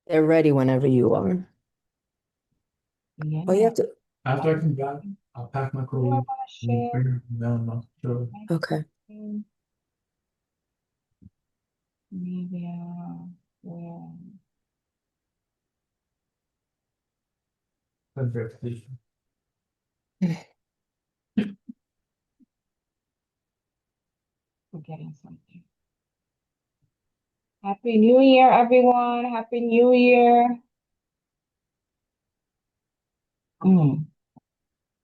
They're ready whenever you are. Yeah. Oh, you have to. After I come back, I'll pack my Who I clothes want to and share? bring them down off the trailer. Okay. Maybe, where? That's verification. Forgetting something. Happy New Year, everyone. Happy New Year.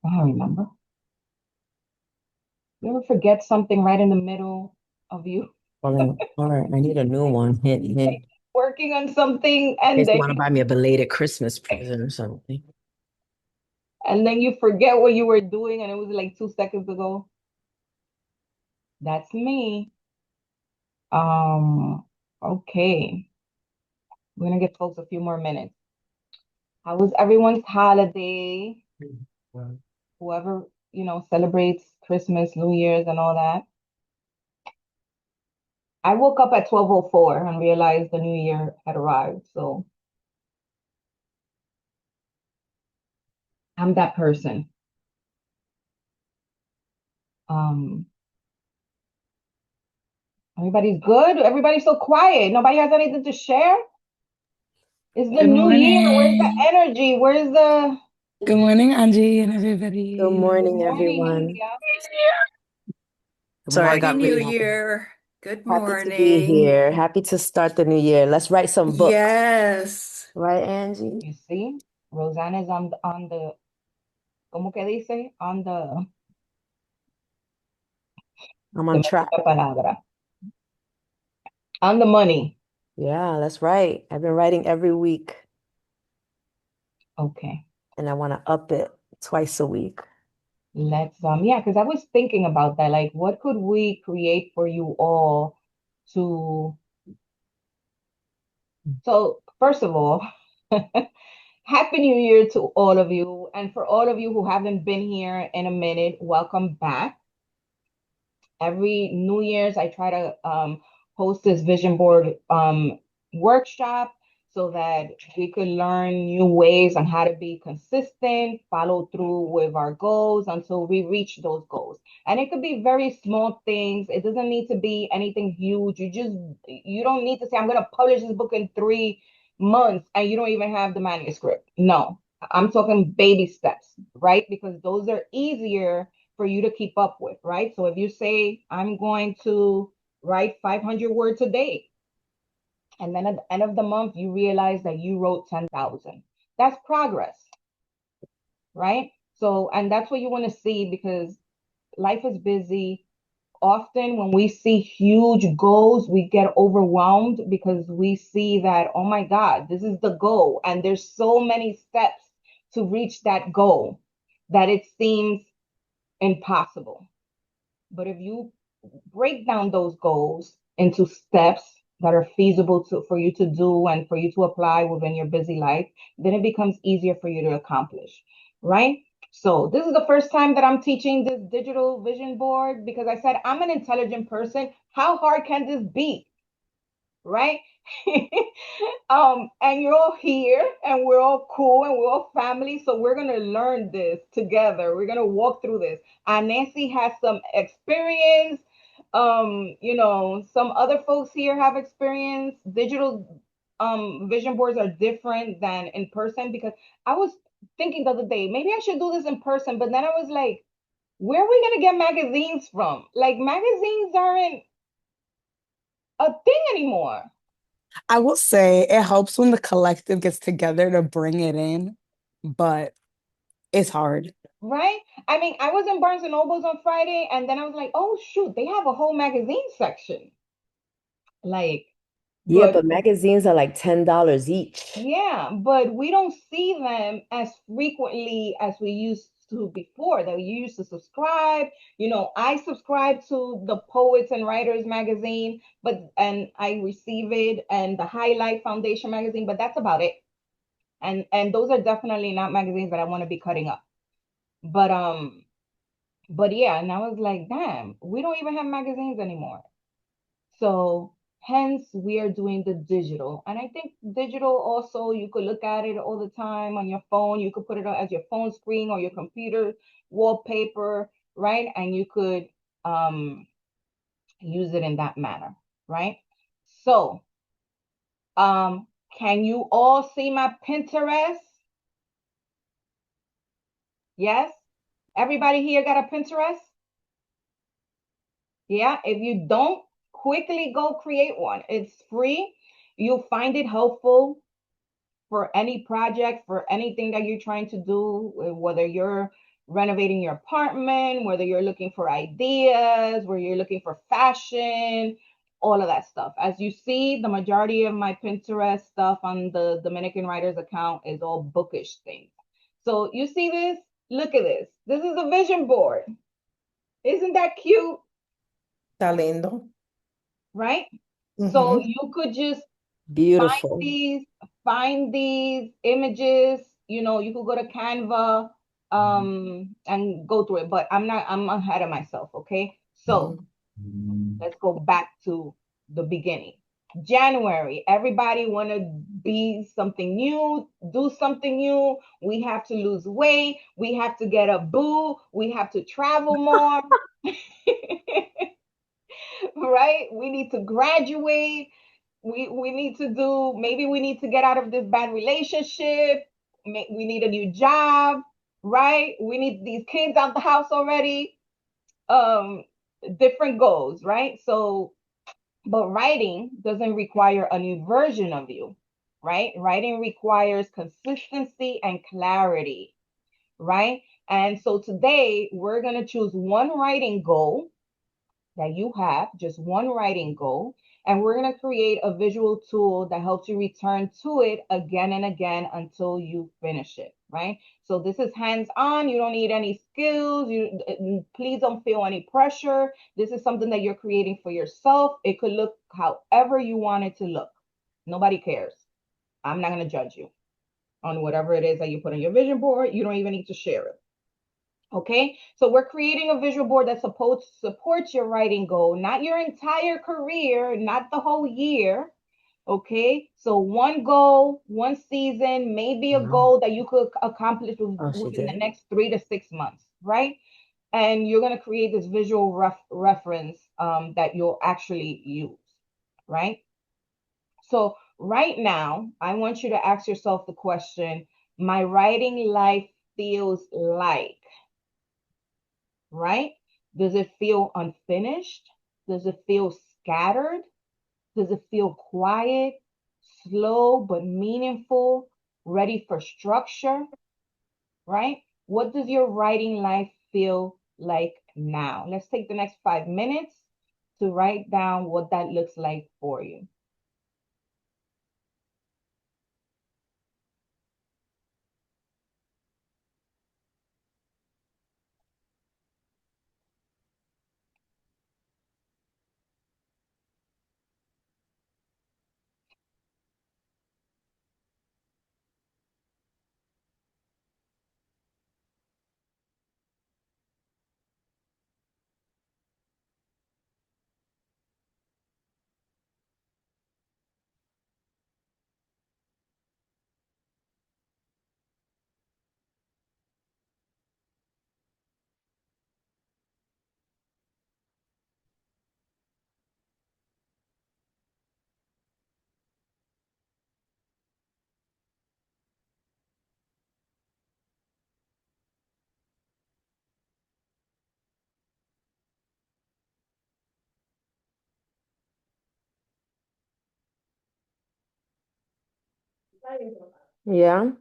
I don't remember. You ever forget something right in the middle of you All right. I need a new one. Hint, hint. working on something In and case you then want to buy me a belated Christmas present or something. you forget what you were doing and it was like 2 seconds ago? That's me. Um, okay. We're gonna get close a few more minutes. How was everyone's holiday? Well, Whoever, celebrates Christmas, New Year's, and all that. I woke up at 12:04 and realized the new year had arrived. So I'm that person. Um, Everybody's good. Everybody's so quiet. Nobody has anything to share. It's the Good new year. Where's the morning. energy? Where's the Good morning, Angy and Good everybody. good morning, morning, everyone. India? Good Sorry, I morning. Happy got New really Year. Good Happy to be morning. here. Happy to start the new year. Let's write some books. Yes. Right, Angie? You see, Rosanna's on the ¿cómo que dice? On the I'm se on me fue track. la palabra. On the money. Yeah, that's right. I've been writing every week Okay. and I want to up it twice a week. Let's yeah, because I was thinking about that. Like, what could we create for you all to so first of all, Happy New Year to all of you. And for all of you who haven't been here in a minute, welcome back. Every New Year's, I try to host this vision board workshop so that we could learn new ways on how to be consistent, follow through with our goals until we reach those goals. And it could be very small things. It doesn't need to be anything huge. You don't need to say, I'm going to publish this book in 3 months and you don't even have the manuscript. No, I'm talking baby steps, right? Because those are easier for you to keep up with, right? So if you say, I'm going to write 500 words a day, and then at the end of the month, you realize that you wrote 10,000, that's progress, right? So, and that's what you want to see because life is busy. Often, when we see huge goals, we get overwhelmed because we see that, oh my God, this is the goal. And there's so many steps to reach that goal that it seems impossible. But if you break down those goals into steps that are feasible for you to do and for you to apply within your busy life, then it becomes easier for you to accomplish, right? So this is the first time that I'm teaching this digital vision board because I said I'm an intelligent person. How hard can this be? Right? And you're all here and we're all cool and we're all family. So we're gonna learn this together. We're gonna walk through this. And Nancy has some experience. Some other folks here have experience. Digital vision boards are different than in person because I was thinking the other day, maybe I should do this in person, but then I was like, where are we gonna get magazines from? Like magazines aren't a thing anymore. I will say it helps when the collective gets together to bring it in, but it's hard. Right? I mean, I was in Barnes and Nobles on Friday, and then I was like, oh shoot, they have a whole magazine section. Like, Yeah, but but magazines are like $10 each. yeah, but we don't see them as frequently as we used to before. That we used to subscribe. I subscribe to the Poets and Writers magazine, and I receive it, and the Highlight Foundation magazine, but that's about it. And those are definitely not magazines that I want to be cutting up. But But yeah, and I was like, damn, we don't even have magazines anymore. So Hence, we are doing the digital. And I think digital also, you could look at it all the time on your phone. You could put it as your phone screen or your computer wallpaper, right? And you could use it in that manner, right? So, can you all see my Pinterest? Yes? Everybody here got a Pinterest? Yeah, if you don't, quickly go create one. It's free. You'll find it helpful for any project, for anything that you're trying to do, whether you're renovating your apartment, whether you're looking for ideas, whether you're looking for fashion, all of that stuff. As you see, the majority of my Pinterest stuff on the Dominican Writers account is all bookish things. So you see this? Look at this. This is a vision board. Isn't that cute? Está lindo. Right? So Ujú. you could just Beautiful. find these images, you know, you could go to Canva and go through it, but I'm ahead of myself, okay? So let's go back to the beginning. January, everybody want to be something new, do something new. We have to lose weight. We have to get a boo. We have to travel more. Right? We need to graduate. We need to do, maybe we need to get out of this bad relationship. We need a new job, right? We need these kids out the house already. Um, Different goals, right? So, but writing doesn't require a new version of you, right? Writing requires consistency and clarity, right? And so today we're going to choose one writing goal that you have, just one writing goal, and we're going to create a visual tool that helps you return to it again and again until you finish it, right? So this is hands-on. You don't need any skills. Please don't feel any pressure. This is something that you're creating for yourself. It could look however you want it to look. Nobody cares. I'm not going to judge you on whatever it is that you put on your vision board. You don't even need to share it. Okay, so we're creating a visual board that supports your writing goal, not your entire career, not the whole year. Okay, so one goal, one season, maybe a goal that you could accomplish Oh, she within the did. next 3 to 6 months, right? And you're going to create this visual reference that you'll actually use, right? So right now, I want you to ask yourself the question, my writing life feels like, right? Does it feel unfinished? Does it feel scattered? Does it feel quiet, slow, but meaningful, ready for structure, right? What does your writing life feel like now? Let's take the next 5 minutes to write down what that looks like for you. Yeah.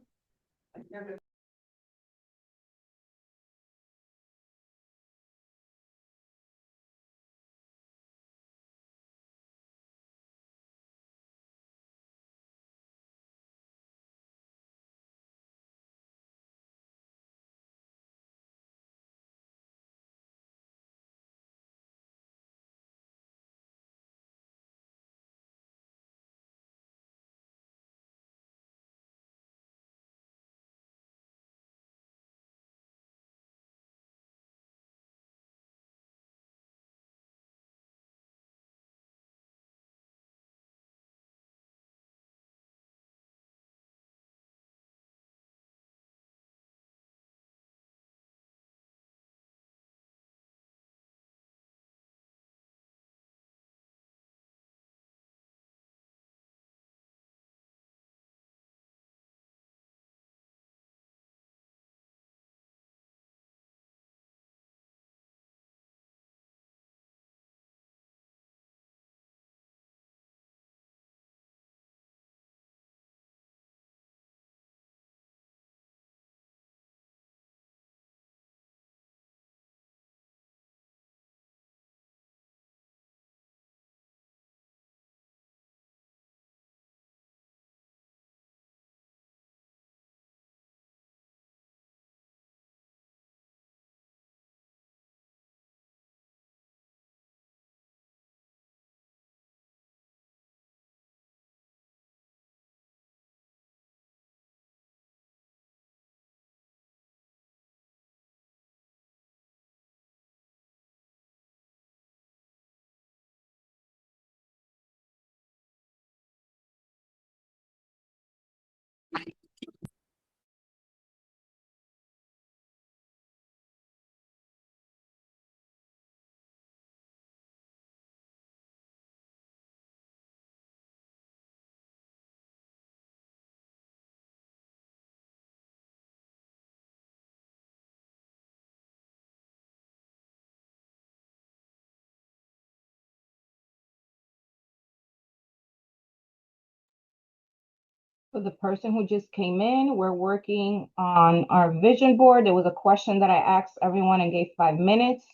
For the person who just came in, we're working on our vision board. There was a question that I asked everyone and gave 5 minutes,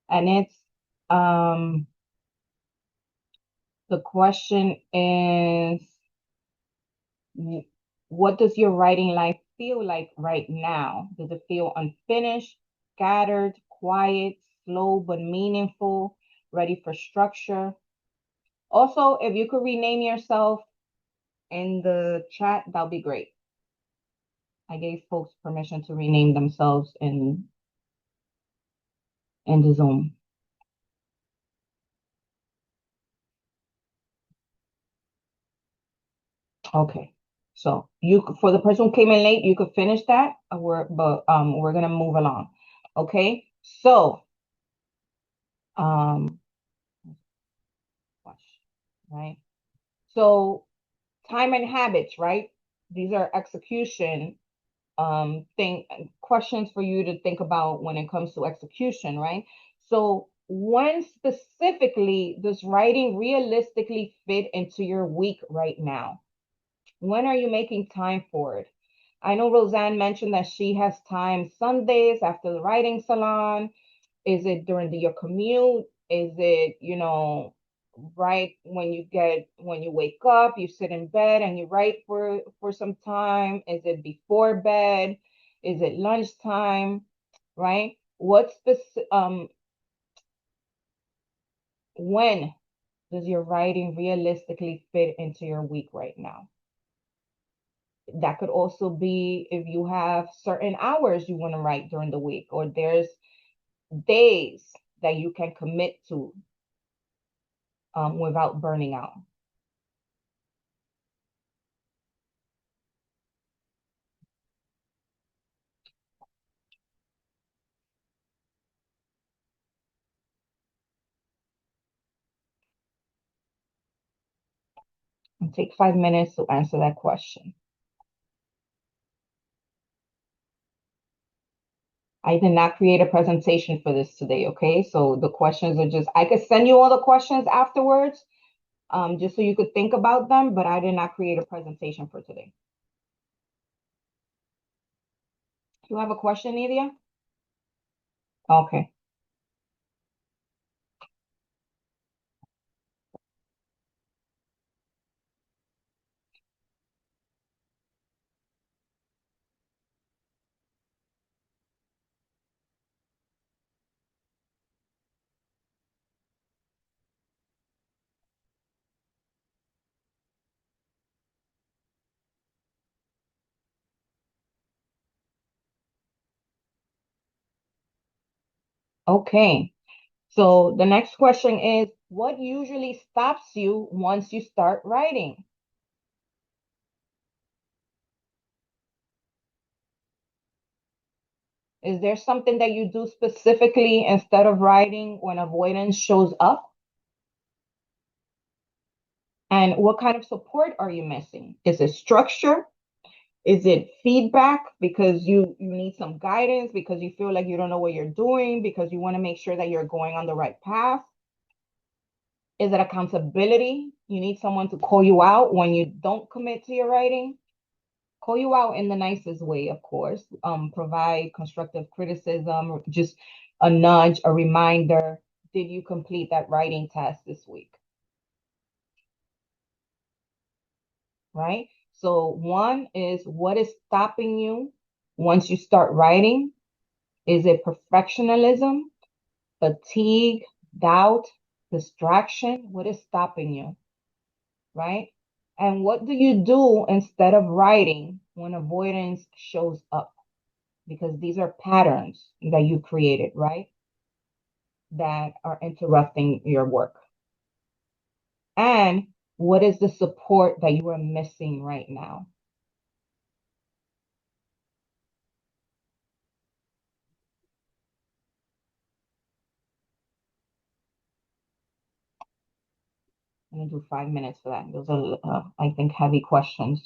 and it's the question is, what does your writing life feel like right now? Does it feel unfinished, scattered, quiet, slow but meaningful, ready for structure? Also, if you could rename yourself in the chat, that'll be great. I gave folks permission to rename themselves in the Zoom. Okay. So for the person who came in late, you could finish that. We're gonna move along. Okay. So right. So time and habits, right? These are execution questions for you to think about when it comes to execution, right? So when specifically does writing realistically fit into your week right now? When are you making time for it? I know Roseanne mentioned that she has time Sundays after the writing salon. Is it during your commute? Is it, right when you wake up, you sit in bed and you write for some time? Is it before bed? Is it lunchtime? Right? When does your writing realistically fit into your week right now? That could also be if you have certain hours you want to write during the week, or there's days that you can commit to without burning out. And take 5 minutes to answer that question. I did not create a presentation for this today, okay? So the questions are I could send you all the questions afterwards, just so you could think about them, but I did not create a presentation for today. You have a question, Nidia? Okay. Okay. So the next question is, what usually stops you once you start writing? Is there something that you do specifically instead of writing when avoidance shows up? And what kind of support are you missing? Is it structure? Is it feedback because you need some guidance, because you feel like you don't know what you're doing, because you want to make sure that you're going on the right path? Is it accountability? You need someone to call you out when you don't commit to your writing? Call you out in the nicest way, of course. Provide constructive criticism, just a nudge, a reminder. Did you complete that writing test this week? Right? So one is, what is stopping you once you start writing? Is it perfectionism, fatigue, doubt, distraction? What is stopping you? Right? And what do you do instead of writing when avoidance shows up? Because these are patterns that you created, right? That are interrupting your work. And what is the support that you are missing right now? I'm gonna do 5 minutes for that. Those are, I think, heavy questions.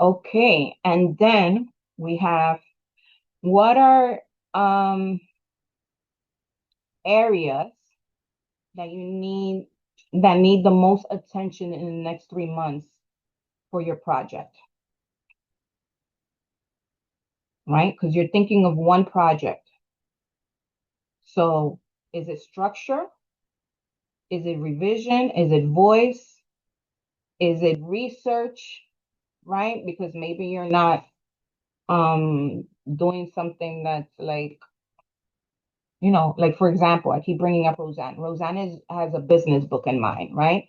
Okay, and then we have what are areas that need the most attention in the next 3 months for your project, right? Because you're thinking of one project. So is it structure? Is it revision? Is it voice? Is it research? Right? Because maybe you're not doing something that's like, like for example, I keep bringing up Roseanne. Roseanne has a business book in mind, right?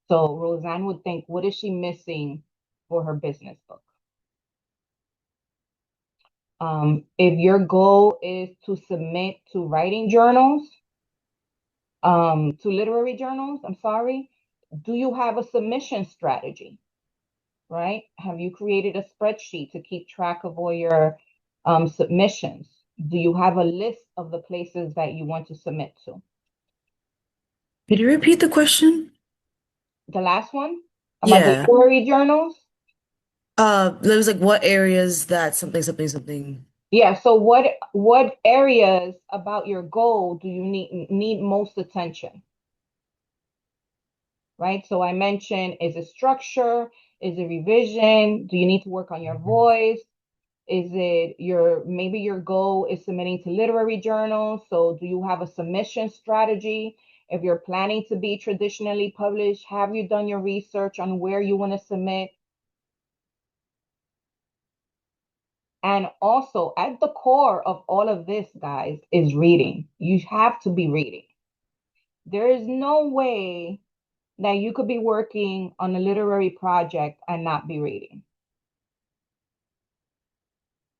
So Roseanne would think, what is she missing for her business book? If your goal is to submit to writing journals, to literary journals, I'm sorry, do you have a submission strategy, right? Have you created a spreadsheet to keep track of all your submissions? Do you have a list of the places that you want to submit to? Could you repeat the question? The last one about the Yeah. literary journals? There was like what areas that something. Yeah, so what areas about your goal do you need most attention? Right? So I mentioned, is it structure? Is it revision? Do you need to work on your voice? Is it maybe your goal is submitting to literary journals? So do you have a submission strategy? If you're planning to be traditionally published, have you done your research on where you want to submit? And also, at the core of all of this, guys, is reading. You have to be reading. There is no way that you could be working on a literary project and not be reading.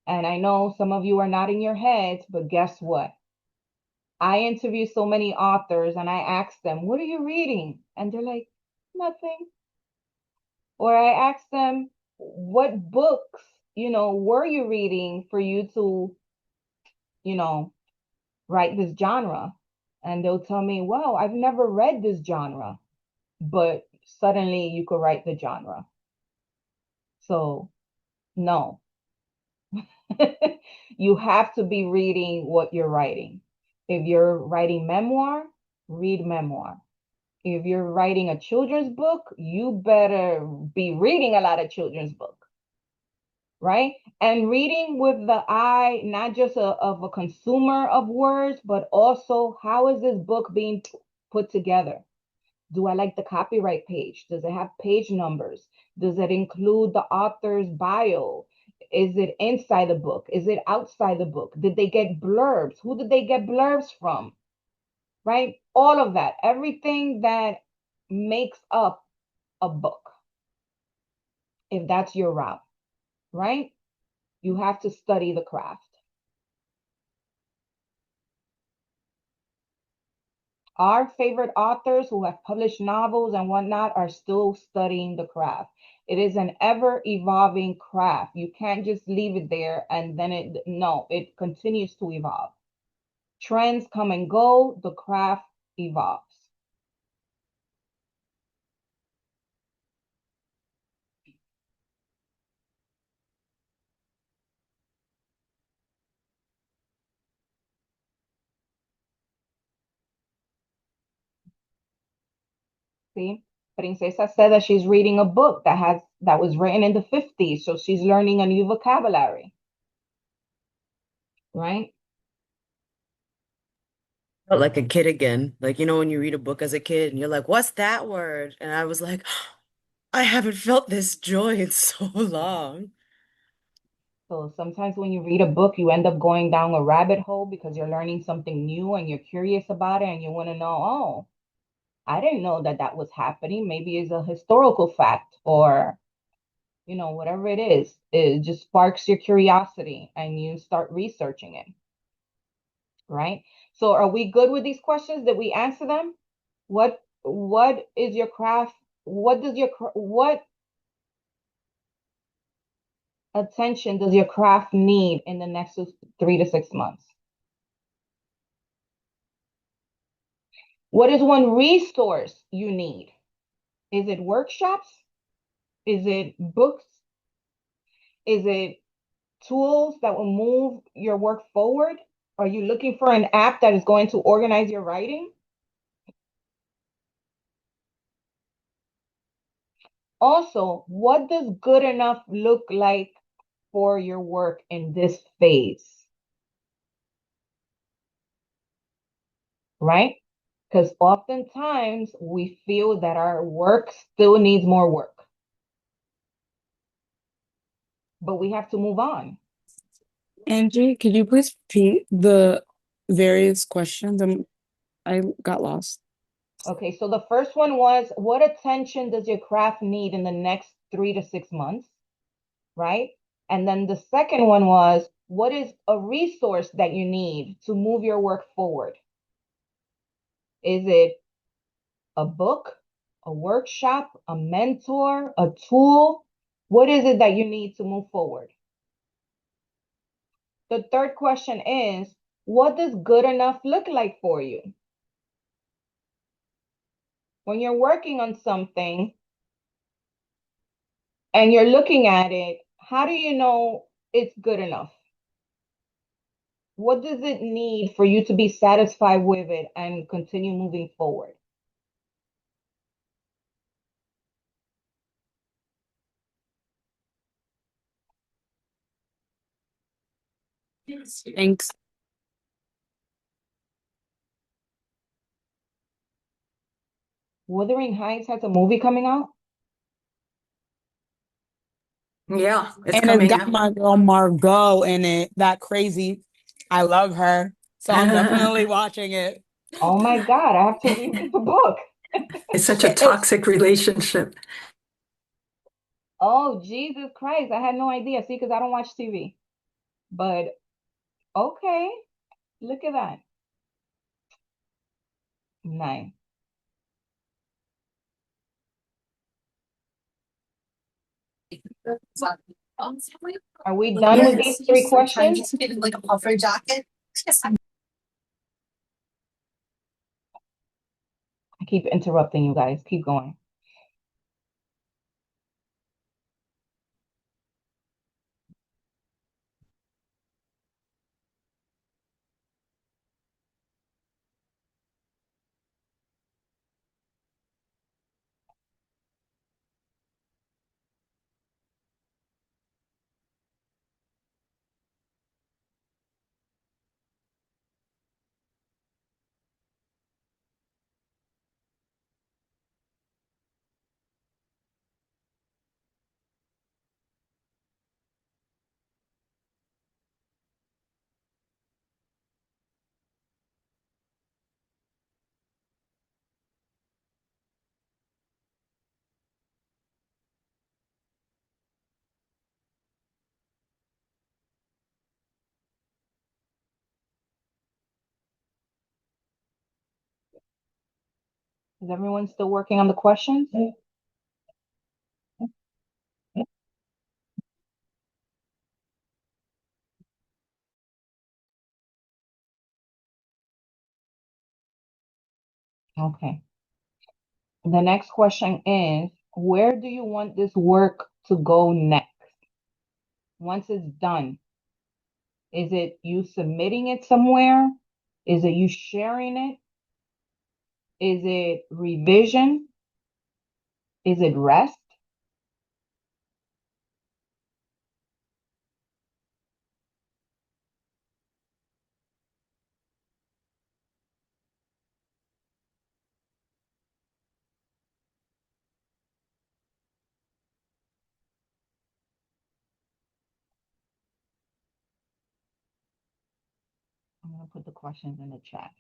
And I know some of you are nodding your heads, but guess what? I interview so many authors and I ask them, what are you reading? And they're like, nothing. Or I ask them, what books, were you reading for you to, write this genre? And they'll tell me, well, I've never read this genre, but suddenly you could write the genre. So, no. You have to be reading what you're writing. If you're writing memoir, read memoir. If you're writing a children's book, you better be reading a lot of children's book, right? And reading with the eye, not just of a consumer of words, but also how is this book being put together? Do I like the copyright page? Does it have page numbers? Does it include the author's bio? Is it inside the book? Is it outside the book? Did they get blurbs? Who did they get blurbs from? Right? All of that, everything that makes up a book, if that's your route, right? You have to study the craft. Our favorite authors who have published novels and whatnot are still studying the craft. It is an ever evolving craft. You can't just leave it there and then it continues to evolve. Trends come and go, the craft evolves. See, Princesa said that she's reading a book that was written in the 50s, so she's learning a new vocabulary, right? Felt like a kid again. Like, when you read a book as a kid and you're like, what's that word? And I was like, I haven't felt this joy in so long. So sometimes when you read a book, you end up going down a rabbit hole because you're learning something new and you're curious about it and you want to know, oh, I didn't know that was happening. Maybe it's a historical fact or, whatever it is. It just sparks your curiosity and you start researching it, right? So are we good with these questions? Did we answer them? What is your craft? What attention does your craft need in the next 3 to 6 months? What is one resource you need? Is it workshops? Is it books? Is it tools that will move your work forward? Are you looking for an app that is going to organize your writing? Also, what does good enough look like for your work in this phase? Right? Because oftentimes we feel that our work still needs more work, but we have to move on. Angie, could you please repeat the various questions? I got lost. Okay, so the first one was, what attention does your craft need in the next 3 to 6 months? Right? And then the second one was, what is a resource that you need to move your work forward? Is it a book, a workshop, a mentor, a tool? What is it that you need to move forward? The third question is, what does good enough look like for you? When you're working on something and you're looking at it, how do you know it's good enough? What does it need for you to be satisfied with it and continue moving forward? Thanks. Wuthering Heights has a movie coming out? Yeah, it's And it's coming got out. my girl Margot in it. That crazy. I love her. So I'm definitely watching it. Oh my God, I have to reread the book. It's such a toxic relationship. Oh, Jesus Christ. I had no idea. See, because I don't watch TV. But okay, look at that. Nice. Are we done with these three questions? I keep interrupting you guys. Keep going. Is everyone still working on the questions? Okay. The next question is, where do you want this work to go next? Once it's done, is it you submitting it somewhere? Is it you sharing it? Is it revision? Is it rest? I'm going to put the questions in the chat.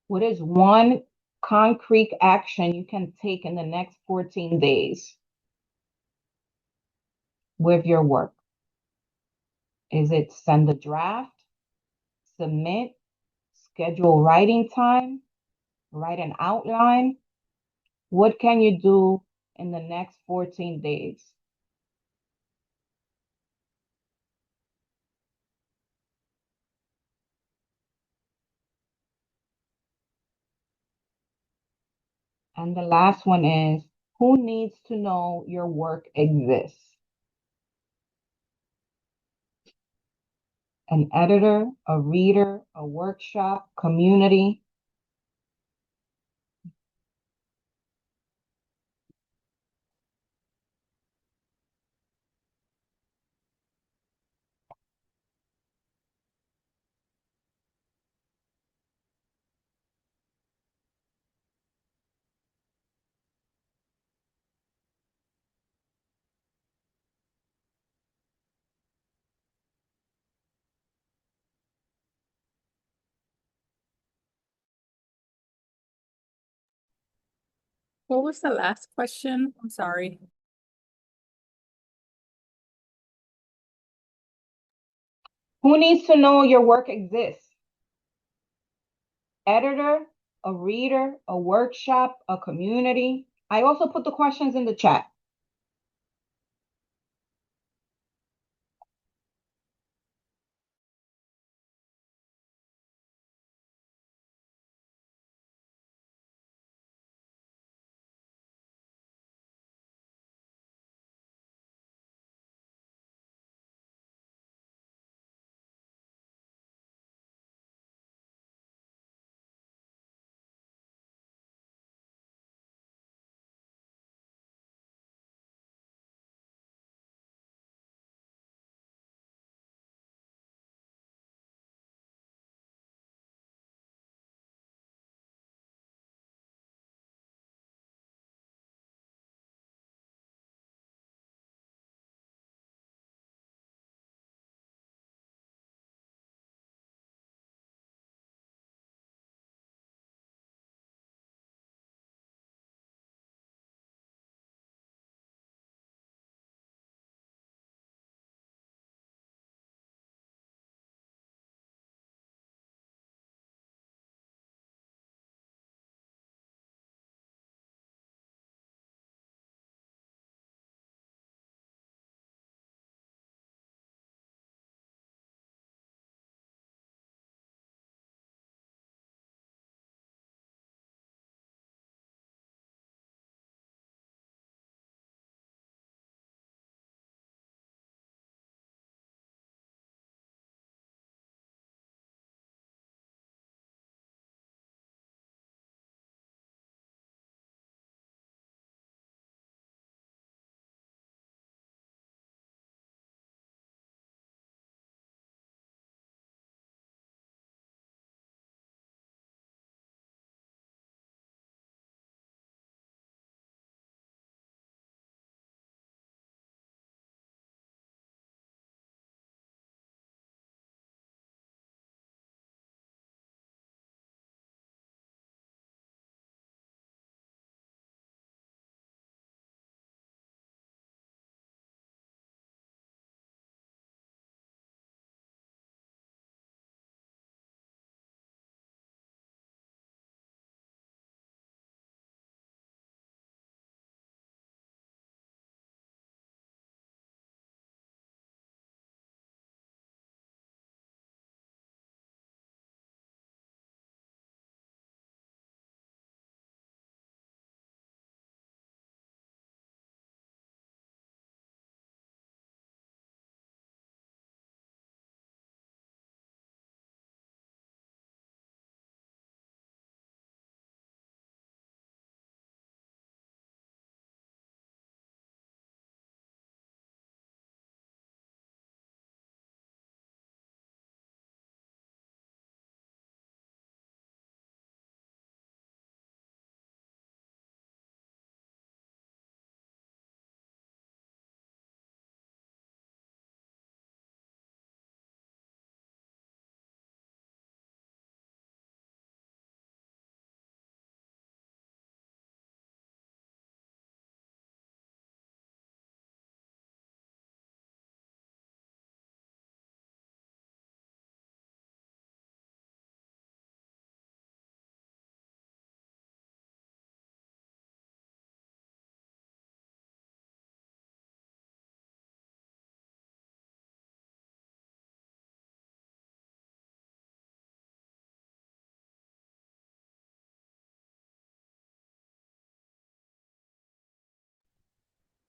What is one concrete action you can take in the next 14 days with your work? Is it send a draft, submit, schedule writing time, write an outline? What can you do in the next 14 days. And the last one is, who needs to know your work exists? An editor, a reader, a workshop, community. What was the last question? I'm sorry. Who needs to know your work exists? Editor, a reader, a workshop, a community. I also put the questions in the chat.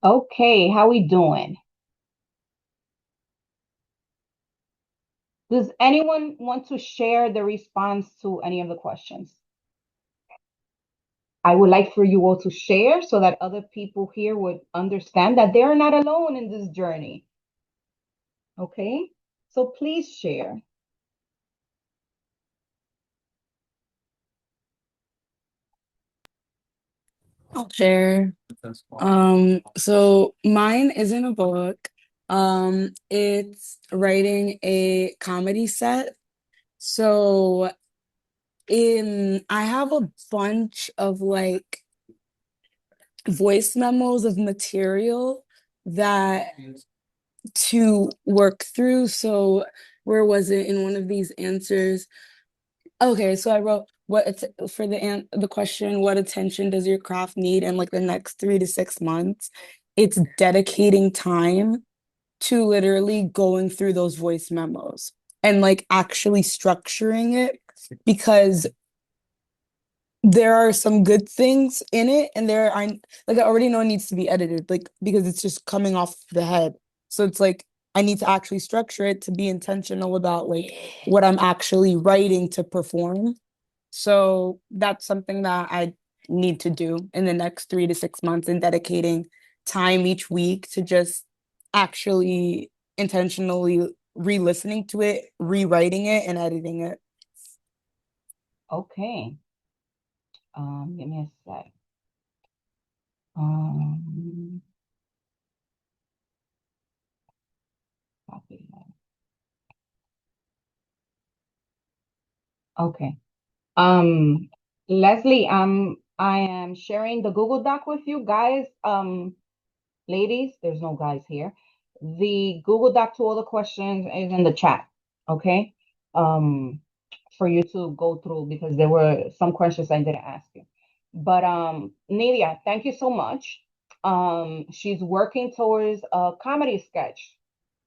Okay, how we doing? Does anyone want to share the response to any of the questions? I would like for you all to share so that other people here would understand that they're not alone in this journey. Okay, so please share. I'll share. That's fine. So mine isn't a book. It's writing a comedy set. So I have a bunch of like voice memos of material that to work through. So where was it in one of these answers? Okay, so I wrote for the question, what attention does your craft need in like the next 3 to 6 months? It's dedicating time to literally going through those voice memos and like actually structuring it because there are some good things in it and there are like I already know it needs to be edited like because it's just coming off the head. So it's like I need to actually structure it to be intentional about like what I'm actually writing to perform. So that's something that I need to do in the next 3 to 6 months and dedicating time each week to just actually intentionally re-listening to it, rewriting it, and editing it. Okay. Give me a sec. Um, copy that. Okay. Leslie, I am sharing the Google Doc with you guys. Ladies, there's no guys here. The Google Doc to all the questions is in the chat. Okay. For you to go through because there were some questions I didn't ask you. But Nadia, thank you so much. She's working towards a comedy sketch.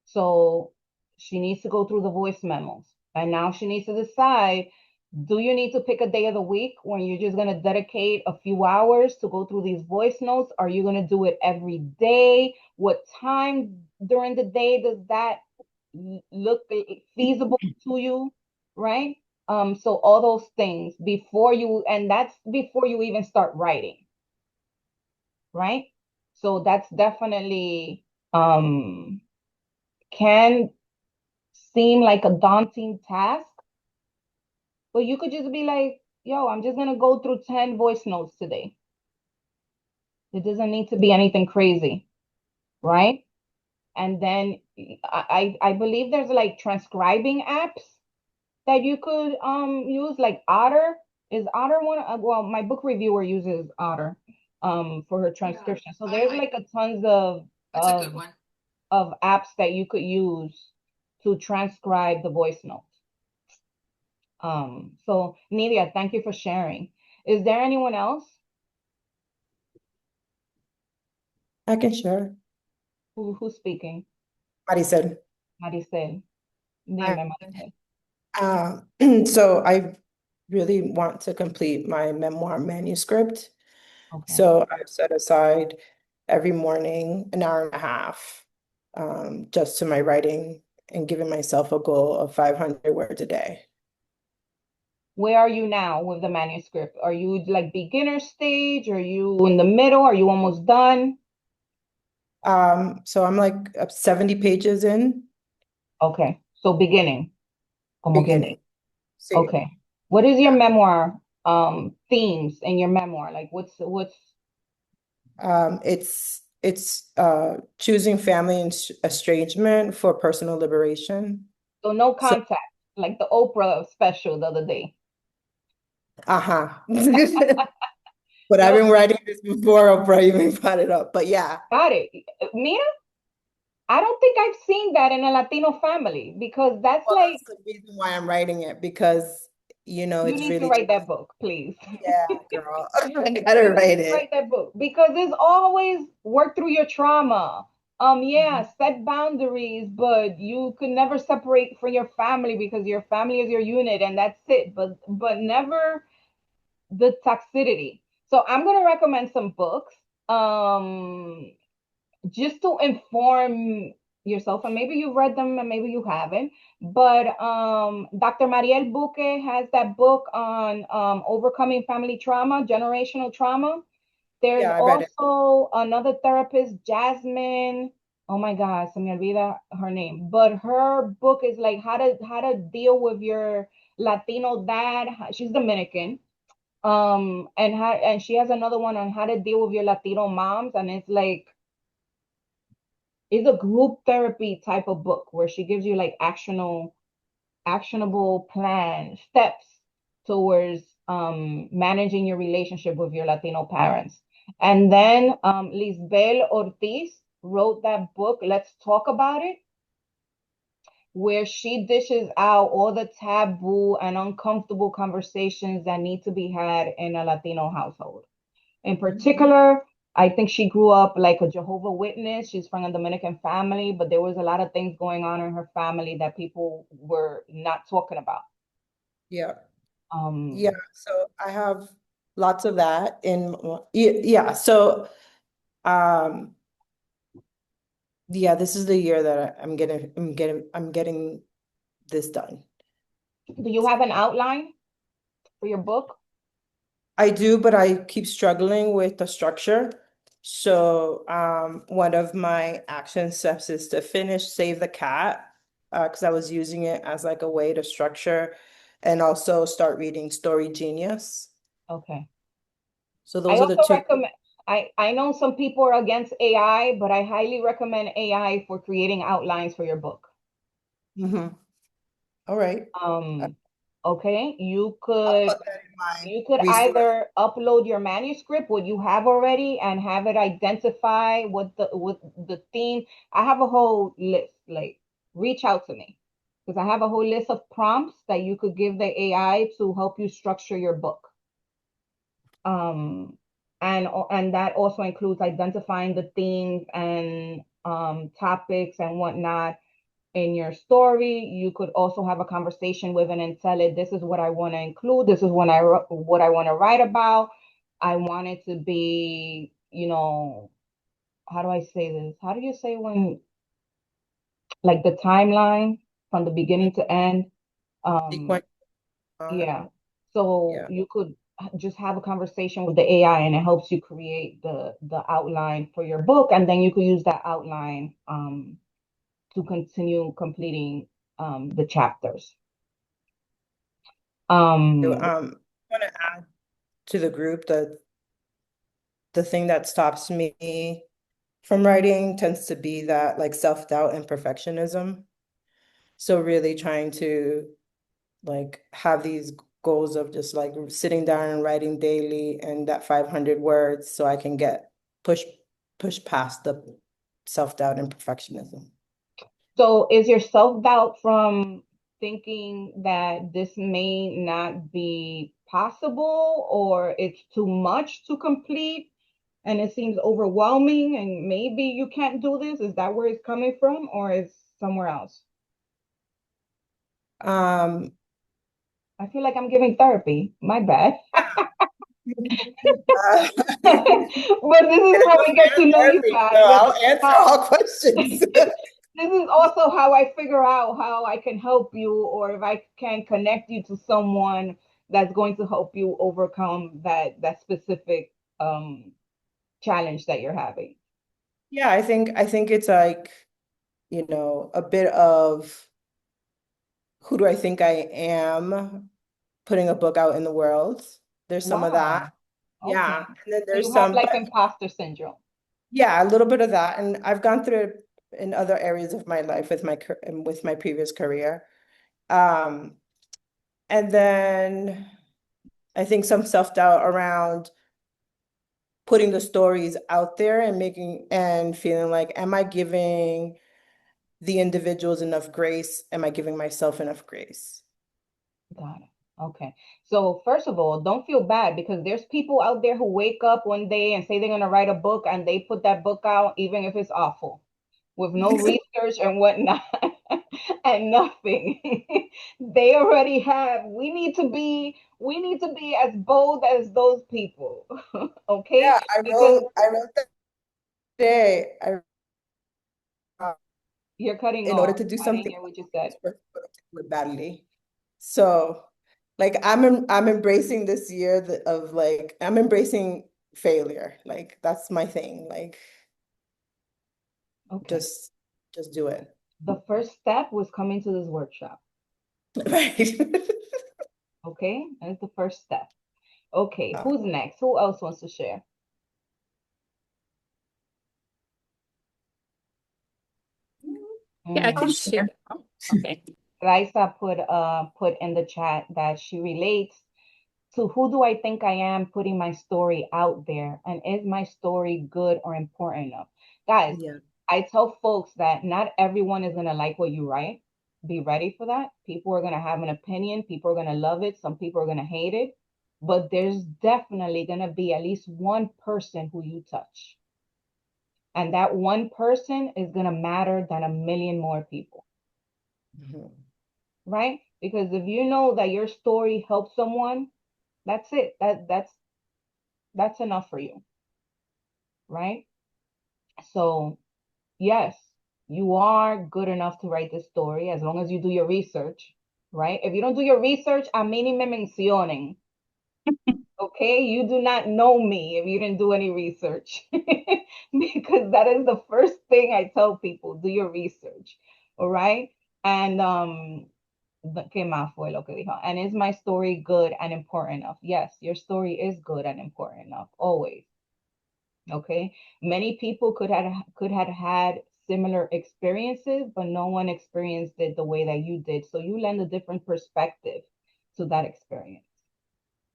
So she needs to go through the voice memos. And now she needs to decide, do you need to pick a day of the week when you're just going to dedicate a few hours to go through these voice notes? Are you going to do it every day? What time during the day does that look feasible to you? Right? So all those things and that's before you even start writing, right? So that's definitely can seem like a daunting task, but you could just be like, yo, I'm just gonna go through 10 voice notes today. It doesn't need to be anything crazy, right? And then I believe there's like transcribing apps that you could use, like Otter. Is Otter one? Well, my book reviewer uses Otter for her transcription. So there's like a tons of apps that you could use to transcribe the voice notes. So Nidia, thank you for sharing. Is there anyone else I can share. who's speaking? Maricel. Maricel. I, Dime, Maricel. so I really want to complete my memoir manuscript. Okay. So I've set aside every morning an hour and a half just to my writing and giving myself a goal of 500 words a day. Where are you now with the manuscript? Are you like beginner stage? Are you in the middle? Are you almost done? So I'm like 70 pages in, Okay. So beginning. Como quien beginning. dice. See, Okay. What is your yeah. memoir themes in your memoir? Like what's It's choosing family and estrangement for personal liberation. so no So, contact, like the Oprah special the other day. uh-huh. But I've No, been writing this before Oprah even brought it up. But yeah. got it. Mira, I don't think I've seen that in a Latino family because that's Well, like, that's the reason why I'm writing it because, you it's need to really write just, that book, please. yeah, girl. I gotta You need write to it. write that book because it's always work through your trauma. Yeah, Mhm. set boundaries, but you could never separate from your family because your family is your unit and that's it. But never the toxicity. So I'm gonna recommend some books. Um, just to inform yourself, and maybe you've read them and maybe you haven't, but Dr. Mariel Buque has that book on overcoming family trauma, generational trauma. There's Yeah, I read it. also another therapist, Jasmine. Oh my God, se me olvida her name. But her book is like how to deal with your Latino dad. She's Dominican. And she has another one on how to deal with your Latino moms, and it's like it's a group therapy type of book where she gives you like actionable plan steps towards managing your relationship with your Latino parents. And then Lisbel Ortiz wrote that book, Let's Talk About It, where she dishes out all the taboo and uncomfortable conversations that need to be had in a Latino household. In particular, I think she grew up like a Jehovah Witness. She's from a Dominican family, but there was a lot of things going on in her family that people were not talking about. Yeah. Um, Yeah, so I have lots of that in yeah, so um yeah, this is the year that I'm getting this done. do you have an outline for your book? I do, but I keep struggling with the structure. So one of my action steps is to finish Save the Cat, because I was using it as like a way to structure and also start reading Story Genius. Okay. So I those are the also two. recommend, I know some people are against AI, but I highly recommend AI for creating outlines for your book. Mhm. All right. Okay, you I'll could put that in my resource. either upload your manuscript, what you have already, and have it identify what the theme. I have a whole list, like reach out to me because I have a whole list of prompts that you could give the AI to help you structure your book. Um, and that also includes identifying the themes and topics and whatnot in your story. You could also have a conversation with it and tell it, this is what I want to include. This is what I want to write about. I want it to be, how do I say this? How do you say when, like the timeline from the beginning to end? Um, Sequence. uh, yeah. So yeah. you could just have a conversation with the AI and it helps you create the outline for your book. And then you could use that outline to continue completing the chapters. I want to add to the group that the thing that stops me from writing tends to be that like self-doubt and perfectionism. So really trying to like have these goals of just like sitting down and writing daily and that 500 words so I can get push past the self-doubt and perfectionism. So is your self-doubt from thinking that this may not be possible or it's too much to complete and it seems overwhelming and maybe you can't do this? Is that where it's coming from or is somewhere else? Um, I feel like I'm giving therapy. My bad. But this is how I get to know you So guys. I'll answer all questions. This is also how I figure out how I can help you or if I can connect you to someone that's going to help you overcome that specific challenge that you're having. Yeah, I think it's like, a bit of who do I think I am putting a book out in the world. There's some of that. Wow. Okay. Yeah. And then So there's you have some, like but imposter syndrome. yeah, a little bit of that. And I've gone through it in other areas of my life with my previous career. Um, and then I think some self-doubt around putting the stories out there and making and feeling like, am I giving the individuals enough grace? Am I giving myself enough grace? Got it. Okay. So first of all, don't feel bad because there's people out there who wake up one day and say they're gonna write a book and they put that book out even if it's awful, with no research and whatnot and nothing. They already have. We need to be as bold as those people. Okay? Yeah, Because I wrote that today. I You're cutting in order off. to do I didn't something hear what you said. with badly. So like I'm embracing this year of like I'm embracing failure. Like that's my thing. Like Okay. just do it. The first step was coming to this workshop. Right. Okay, that's the first step. Okay, who's next? Who else wants to share? Yeah, I can share. Oh, okay. Raisa put in the chat that she relates to who do I think I am putting my story out there, and is my story good or important enough? Guys, Yeah. I tell folks that not everyone is gonna like what you write. Be ready for that. People are gonna have an opinion, people are gonna love it, some people are gonna hate it, but there's definitely gonna be at least one person who you touch. And that one person is gonna matter than a million more people. Mhm. Right? Because if you know that your story helps someone, that's it. That's enough for you. Right? So, yes, you are good enough to write this story as long as you do your research, right? If you don't do your research, a mí ni me mencionen. Okay, you do not know me if you didn't do any research. Because that is the first thing I tell people, do your research. All right? And ¿qué más fue lo que dijo? And is my story good and important enough? Yes, your story is good and important enough, always. Okay, many people could have had similar experiences, but no one experienced it the way that you did. So you lend a different perspective to that experience.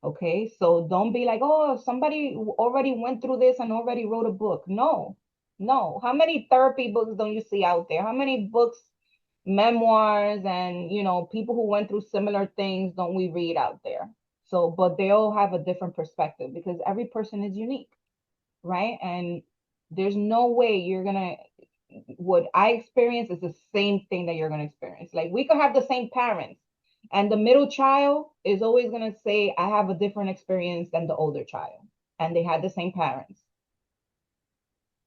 Okay, so don't be like, oh, somebody already went through this and already wrote a book. No, no. How many therapy books don't you see out there? How many books, memoirs, and people who went through similar things don't we read out there? So, but they all have a different perspective because every person is unique, right? And there's no way what I experience is the same thing that you're gonna experience. Like we could have the same parents, and the middle child is always gonna say, I have a different experience than the older child, and they had the same parents,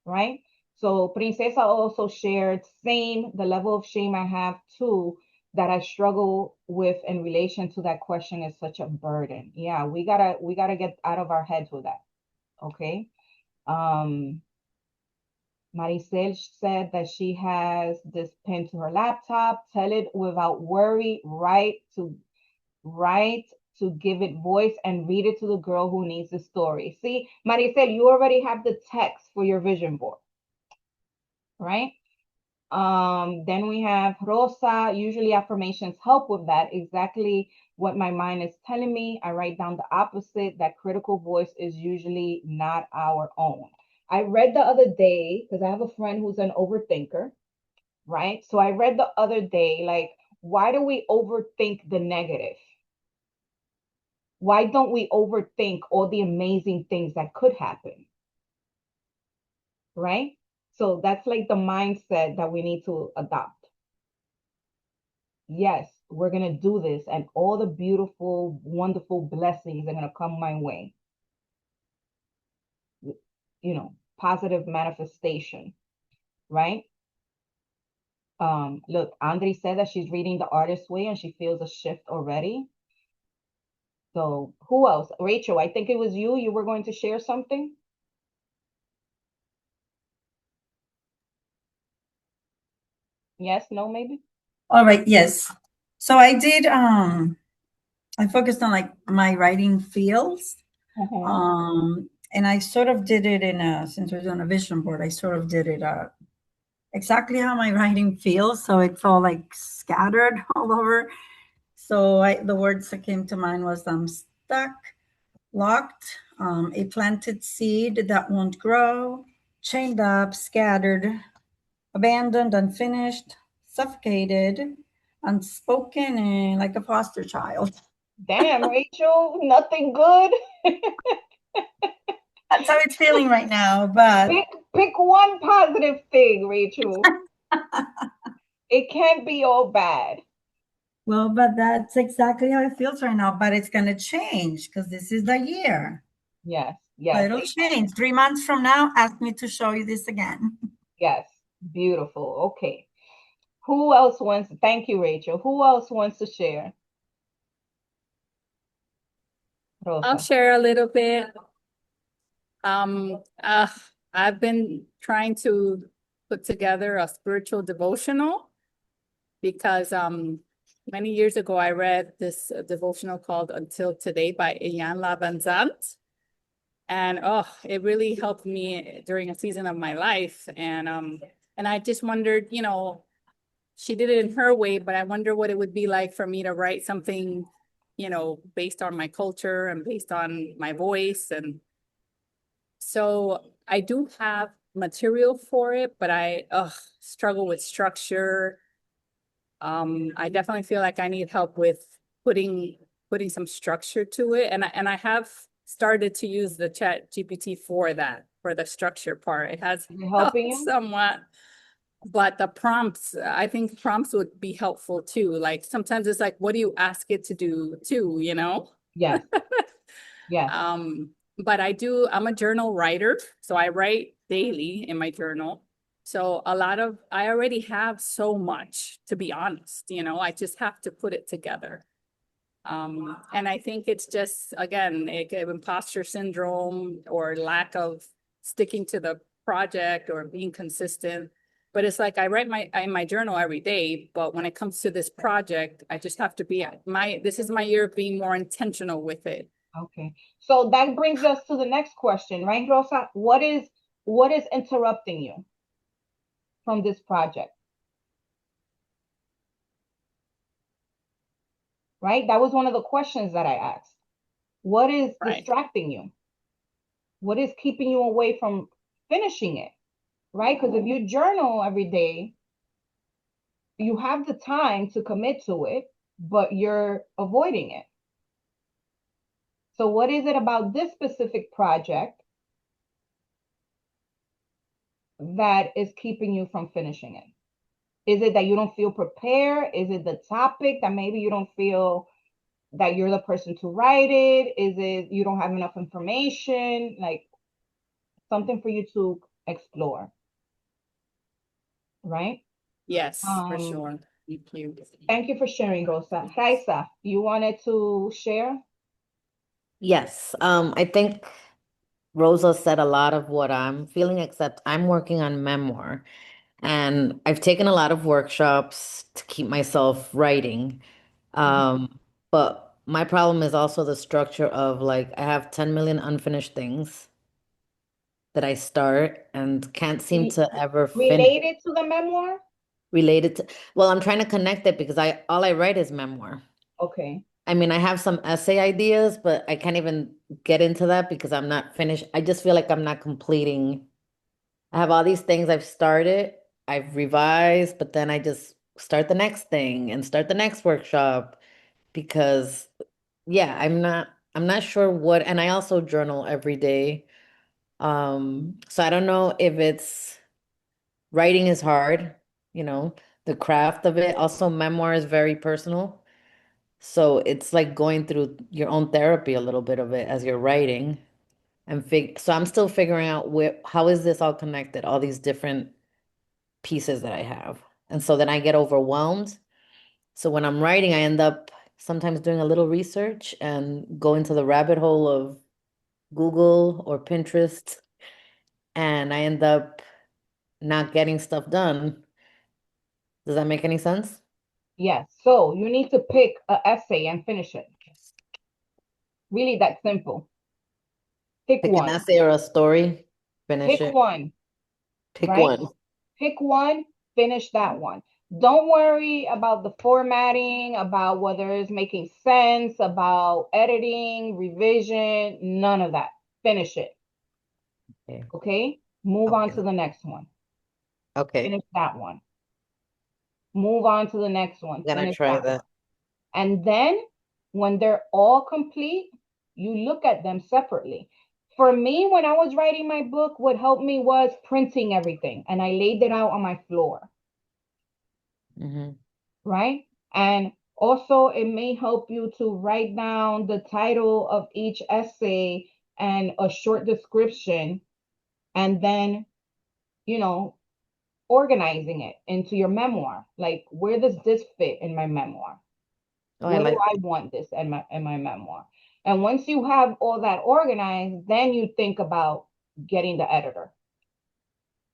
right? So Princesa also shared the level of shame I have too, that I struggle with in relation to that question is such a burden. Yeah, we gotta get out of our heads with that. Okay. Maricel said that she has this pen to her laptop. Tell it without worry. Write to give it voice and read it to the girl who needs the story. See, Maricel, you already have the text for your vision board, right? Then we have Rosa. Usually affirmations help with that. Exactly what my mind is telling me. I write down the opposite. That critical voice is usually not our own. I read the other day because I have a friend who's an overthinker, right? So I read the other day, like, why do we overthink the negative? Why don't we overthink all the amazing things that could happen? Right? So that's like the mindset that we need to adopt. Yes, we're going to do this, and all the beautiful, wonderful blessings are going to come my way. Positive manifestation, right? Look, Andre said that she's reading The Artist's Way and she feels a shift already. So who else? Rachel, I think it was you. You were going to share something. Yes, no, maybe. All right, yes. So I did I focused on like my writing fields. And I sort of did it since we're doing a vision board, I sort of did it exactly how my writing feels. So it's all like scattered all over. So the words that came to mind was I'm stuck, locked, a planted seed that won't grow, chained up, scattered, abandoned, unfinished, suffocated, unspoken, and like a foster child. Damn, Rachel, nothing good. That's how it's feeling right now, but pick one positive thing, Rachel. It can't be all bad. well, but that's exactly how it feels right now. But it's gonna change because this is the year. Yes, So yes. it'll change. 3 months from now, ask me to show you this again. Yes, beautiful. Okay. Who else wants? Thank you, Rachel. Who else wants to share? I'll Rosa. share a little bit. I've been trying to put together a spiritual devotional because many years ago I read this devotional called Until Today by Ian Lavanzant. And it really helped me during a season of my life. And I just wondered, she did it in her way, but I wonder what it would be like for me to write something, based on my culture and based on my voice. And so I do have material for it, but I struggle with structure. I definitely feel like I need help with putting some structure to it. And I have started to use the Chat GPT for that, for the structure part. It has Is it helping helped you? somewhat. But the prompts, I think prompts would be helpful too. Like sometimes it's like, what do you ask it to do too, Yes. Yes. But I'm a journal writer, so I write daily in my journal. So I already have so much, to be honest, I just have to put it together. And I think it's just, again, imposter syndrome or lack of sticking to the project or being consistent. But it's like I write in my journal every day, but when it comes to this project, I just have to this is my year of being more intentional with it. Okay. So that brings us to the next question, right, Rosa? What is interrupting you from this project? Right? That was one of the questions that I asked. What is distracting you? What is keeping you away from finishing it? Right? Because if you journal every day, you have the time to commit to it, but you're avoiding it. So what is it about this specific project that is keeping you from finishing it? Is it that you don't feel prepared? Is it the topic that maybe you don't feel that you're the person to write it? Is it you don't have enough information? Like something for you to explore, right? Yes, for sure. Thank you. Thank you for sharing, Rosa. Raisa, you wanted to share? Yes, I think Rosa said a lot of what I'm feeling, except I'm working on memoir. And I've taken a lot of workshops to keep myself writing. But my problem is also the structure of like I have 10 million unfinished things that I start and can't seem to ever finish Related to the memoir? related to, well, I'm trying to connect it because all I write is memoir. Okay. I mean, I have some essay ideas, but I can't even get into that because I'm not finished. I just feel like I'm not completing. I have all these things I've started, I've revised, but then I just start the next thing and start the next workshop because yeah, I'm not sure what, and I also journal every day. So I don't know if it's writing is hard, you know, the craft of it. Also, memoir is very personal. So it's like going through your own therapy a little bit of it as you're writing and so I'm still figuring out how is this all connected, all these different pieces that I have. And so then I get overwhelmed. So when I'm writing, I end up sometimes doing a little research and go into the rabbit hole of Google or Pinterest, and I end up not getting stuff done. Does that make any sense? Yes. So you need to pick an essay and finish it. Really that simple. Pick Pick an one. essay or a story, finish Pick it. one, Pick right? one. Pick one, finish that one. Don't worry about the formatting, about whether it's making sense, about editing, revision, none of that. Finish it. Okay. Okay? Move on Okay. to the next one. Okay. Finish that one. Move on to the next one. I'm gonna Finish try that one. that. And then when they're all complete, you look at them separately. For me, when I was writing my book, what helped me was printing everything, and I laid it out on my floor, right? And also, it may help you to write down the title of each essay and a short description, and then, you know, organizing it into your memoir. Like, where does this fit in my memoir? Oh, I Where do like I want this in my memoir? And once you have all that organized, then you think about getting the editor.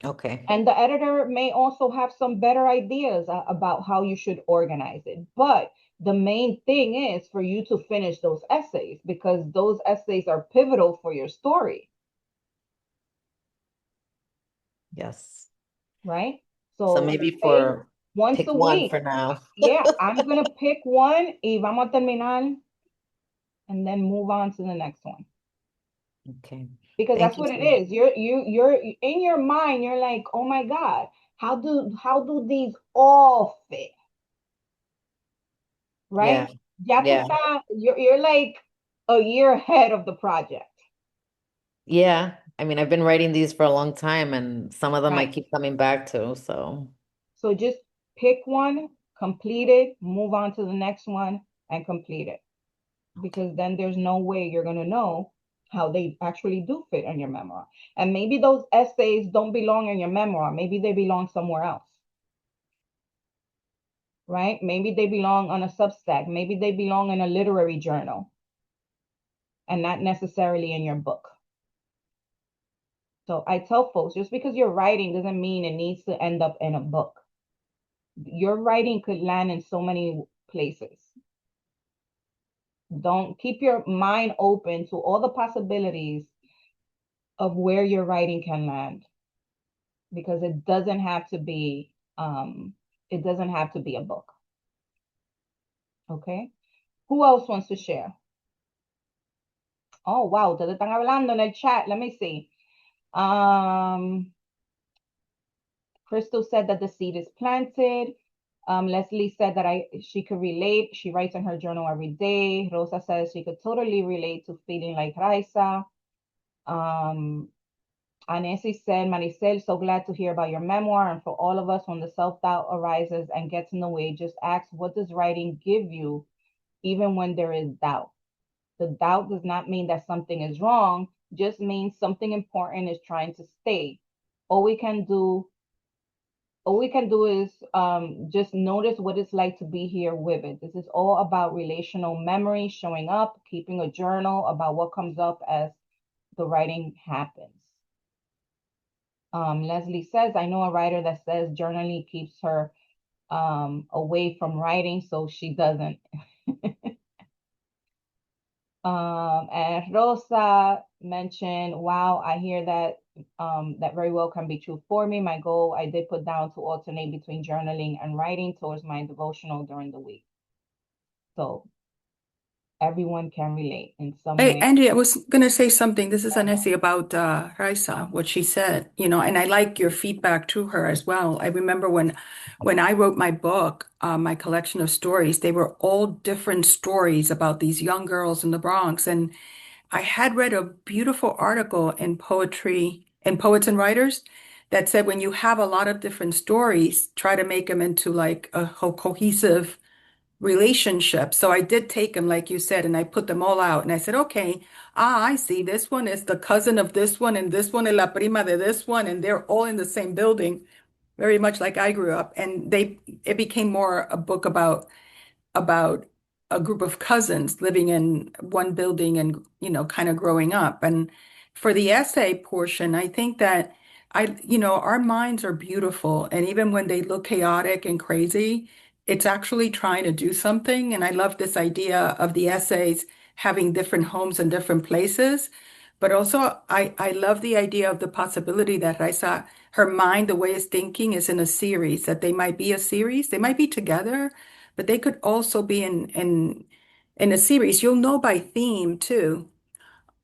okay. And the editor may also have some better ideas about how you should organize it. But the main thing is for you to finish those essays, because those essays are pivotal for your story, Yes. right? So So maybe say for once pick a one week. for now. Yeah, I'm gonna pick one y vamos a terminar and then move on to the next one. Okay. Because Thank that's you what so it much. is. You're in your mind, you're like, oh my God, how do these all fit? Yeah. Right? Ya tú Yeah. estás, you're like a year ahead of the project. Yeah. I mean, I've been writing these for a long time and some of them I Right. keep coming back to, so So just pick one, complete it, move on to the next one, and complete it. Because then there's no way you're gonna know how they actually do fit in your memoir. And maybe those essays don't belong in your memoir. Maybe they belong somewhere else. Right? Maybe they belong on a Substack. Maybe they belong in a literary journal and not necessarily in your book. So I tell folks, just because you're writing doesn't mean it needs to end up in a book. Your writing could land in so many places. Don't keep your mind open to all the possibilities of where your writing can land, because it doesn't have to be a book. Okay? Who else wants to share? Oh, wow, ustedes están hablando en el chat. Let me see. Crystal said that the seed is planted. Leslie said that she could relate. She writes in her journal every day. Rosa says she could totally relate to feeling like Raisa. Anesi said, Maricel, so glad to hear about your memoir. And for all of us, when the self-doubt arises and gets in the way, just ask, what does writing give you, even when there is doubt? The doubt does not mean that something is wrong, just means something important is trying to stay. All we can do is just notice what it's like to be here with it. This is all about relational memory, showing up, keeping a journal about what comes up as the writing happens. Leslie says, I know a writer that says journaling keeps her away from writing, so she doesn't. And Rosa mentioned, wow, I hear that that very well can be true for me. My goal, I did put down to alternate between journaling and writing towards my devotional during the week. So everyone can relate in some Hey, way. Andy, I was going to say something. This is an essay about Raisa, what she said, and I like your feedback to her as well. I remember when I wrote my book, my collection of stories, they were all different stories about these young girls in the Bronx. And I had read a beautiful article in Poetry in Poets and Writers that said when you have a lot of different stories, try to make them into like a whole cohesive relationship. So I did take them, like you said, and I put them all out. And I said, okay, I see this one is the cousin of this one, and this one is la prima de this one, and they're all in the same building, very much like I grew up. And it became more a book about a group of cousins living in one building and, kind of growing up. And for the essay portion, I think that our minds are beautiful. And even when they look chaotic and crazy, it's actually trying to do something. And I love this idea of the essays having different homes and different places. But also, I love the idea of the possibility that Raisa, her mind, the way it's thinking is in a series, that they might be a series, they might be together, but they could also be in a series. You'll know by theme too.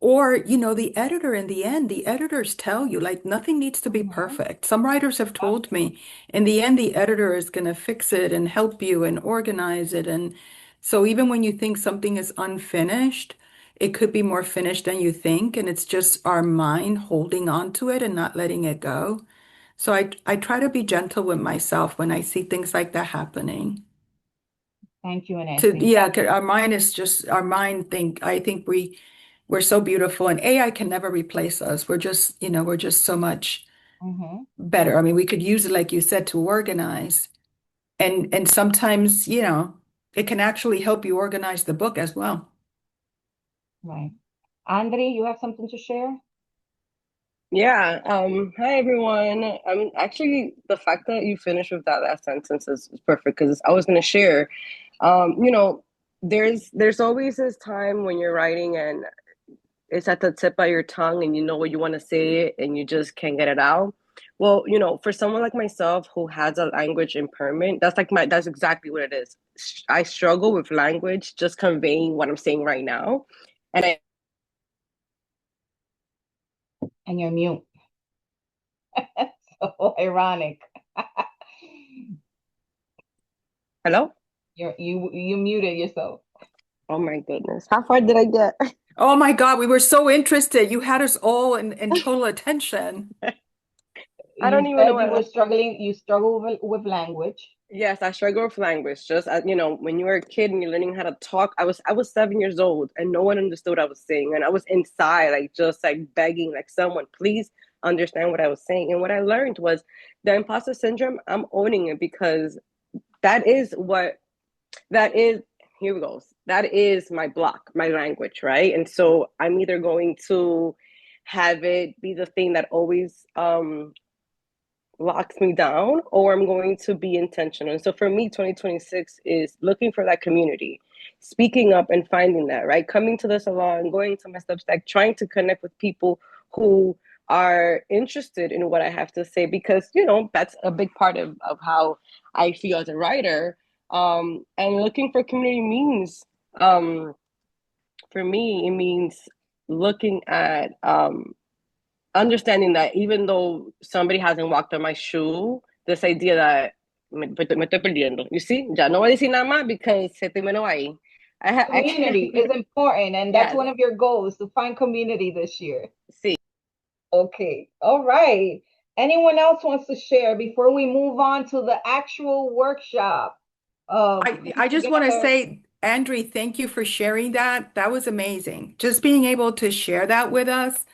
Or, the editor in the end, the editors tell you like nothing needs to be perfect. Some writers have told me in the end, the editor is going to fix it and help you and organize it. And so even when you think something is unfinished, it could be more finished than you think. And it's just our mind holding on to it and not letting it go. So I try to be gentle with myself when I see things like that happening. Thank you, Anesi. Yeah, 'cause our mind is just our mind I think we're so beautiful, and AI can never replace us. We're just so much better. I mean, we could use it, like you said, to organize. And sometimes, you know, it can actually help you organize the book as well. Right. Andre, you have something to share? Yeah, hi everyone. Actually, the fact that you finished with that last sentence is perfect because I was going to share. You know, there's always this time when you're writing and it's at the tip of your tongue and you know what you want to say and you just can't get it out. Well, you know, for someone like myself who has a language impairment, that's exactly what it is. I struggle with language, just conveying what I'm saying right now. And And you're mute. So ironic. hello? You muted yourself. Oh my goodness. How far did I get? Oh my God, we were so interested. You had us all in total attention. I don't You even know said you were what. struggling, you struggle with language. Yes, I struggle with language. Just you know, when you were a kid and you're learning how to talk, I was 7 years old and no one understood what I was saying, and I was inside like just like begging like someone please understand what I was saying. And what I learned was the imposter syndrome. I'm owning it because that is what that is. Here we go. That is my block, my language, right? And so I'm either going to have it be the thing that always locks me down or I'm going to be intentional. And so for me, 2026 is looking for that community, speaking up and finding that, right? Coming to the salon, going to my Substack, trying to connect with people who are interested in what I have to say because, you know, that's a big part of how I feel as a writer. And looking for community means, for me, it means looking at understanding that even though somebody hasn't walked on my shoe, this idea that me estoy perdiendo. You see, ya no voy a decir nada más because se terminó ahí. Community is important, and that's Yes. one of your goals, to find community this year. Sí. Okay, all right. Anyone else wants to share before we move on to the actual workshop? I just want to say, Andre, thank you for sharing that. That was amazing. Just being able to share that with us,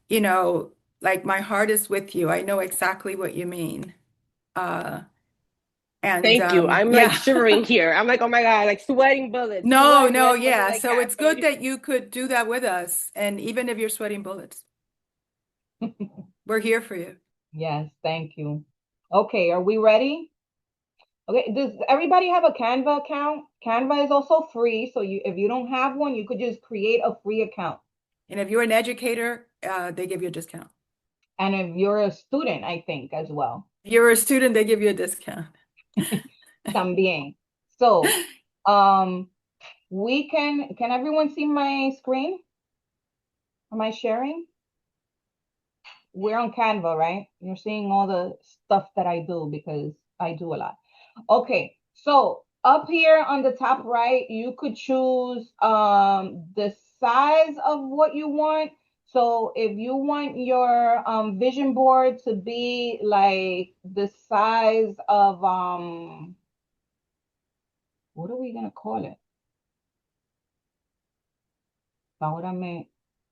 you know, like my heart is with you. I know exactly what you mean. And Thank you. I'm yeah. like shivering here. I'm like, oh my God, like sweating bullets. No, Sweating, no, like, yeah. like So it's good happening. that you could do that with us. And even if you're sweating bullets, we're here for you. Yes, thank you. Okay, are we ready? Okay, does everybody have a Canva account? Canva is also free, so if you don't have one, you could just create a free account. And if you're an educator, they give you a discount. And if you're a student, I think as well. If you're a student, they give you a discount. También. So, can everyone see my screen? Am I sharing? We're on Canva, right? You're seeing all the stuff that I do because I do a lot. Okay, so up here on the top right, you could choose the size of what you want. So if you want your vision board to be like the size of what are we gonna call it?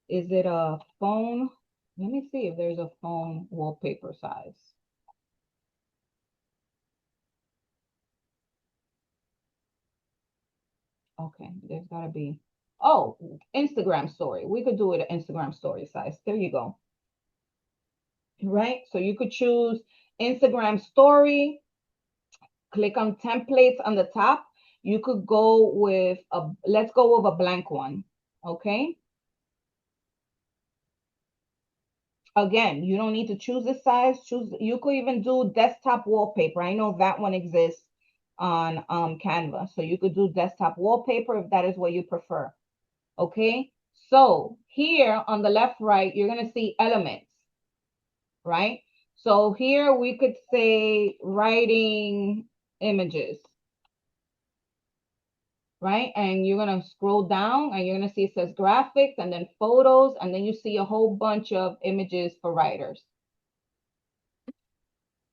Is it a phone? Let me see if there's a phone wallpaper size. Okay, there's gotta be. Oh, Instagram story. We could do it an Instagram story size. There you go. Right? So you could choose Instagram story, click on templates on the top. You could go with let's go with a blank one. Okay. Again, you don't need to choose the size. You could even do desktop wallpaper. I know that one exists on Canva. So you could do desktop wallpaper if that is what you prefer. Okay, so here on the left, right, you're going to see elements, right? So here we could say writing images, right? And you're going to scroll down and you're going to see it says graphics and then photos, and then you see a whole bunch of images for writers.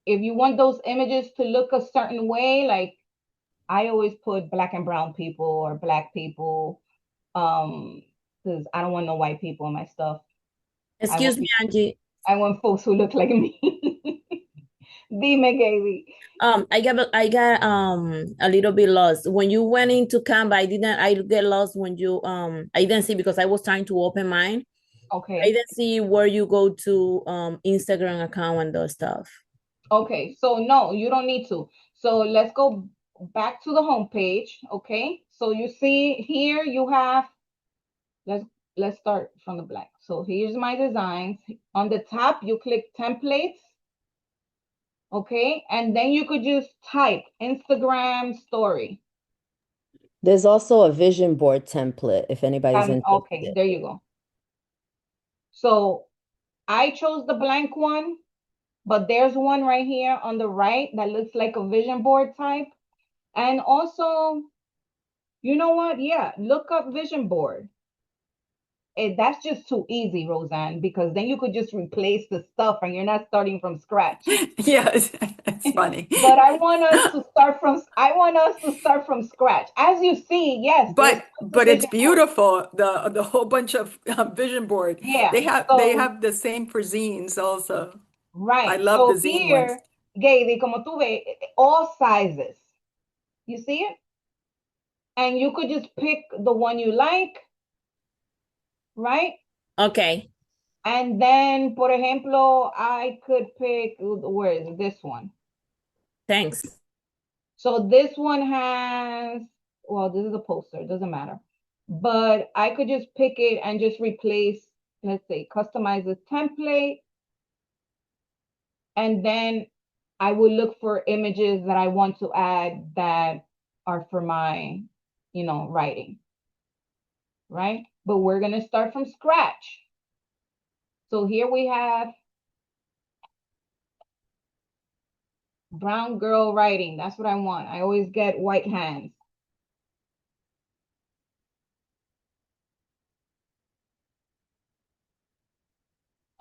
If you want those images to look a certain way, like I always put black and brown people or black people, because I don't want no white people in my stuff. Excuse me, Angie. I want folks who look like me. Dime, Gaby. I got a little bit lost. When you went into Canva, I get lost when you I didn't see because I was trying to open mine. I Okay. didn't see where you go to Instagram account and those stuff. Okay, so no, you don't need to. So let's go back to the home page. Okay, so you see here you have, let's start from the blank. So here's my designs. On the top, you click templates. Okay, and then you could just type Instagram story. There's also a vision board template if anybody's Okay, interested. there you go. So I chose the blank one, but there's one right here on the right that looks like a vision board type. And also, you know what? Yeah, look up vision board. That's just too easy, Roseanne, because then you could just replace the stuff and you're not starting from scratch. Yes, it's funny. But I want us to start from scratch. As you see, yes, there's But it's vision board. beautiful. The whole bunch of vision board. Yeah. They So have the same for zines also. I right. love the So zine ones. here, Gaby, como tú ves, all sizes. You see it? And you could just pick the one you like, right? Okay. And then, por ejemplo, I could pick, where is it? This one? Thanks. So this one has, well, this is a poster, it doesn't matter. But I could just pick it and just replace, let's say, customize the template. And then I will look for images that I want to add that are for my, writing, right? But we're going to start from scratch. So here we have brown girl writing. That's what I want. I always get white hands.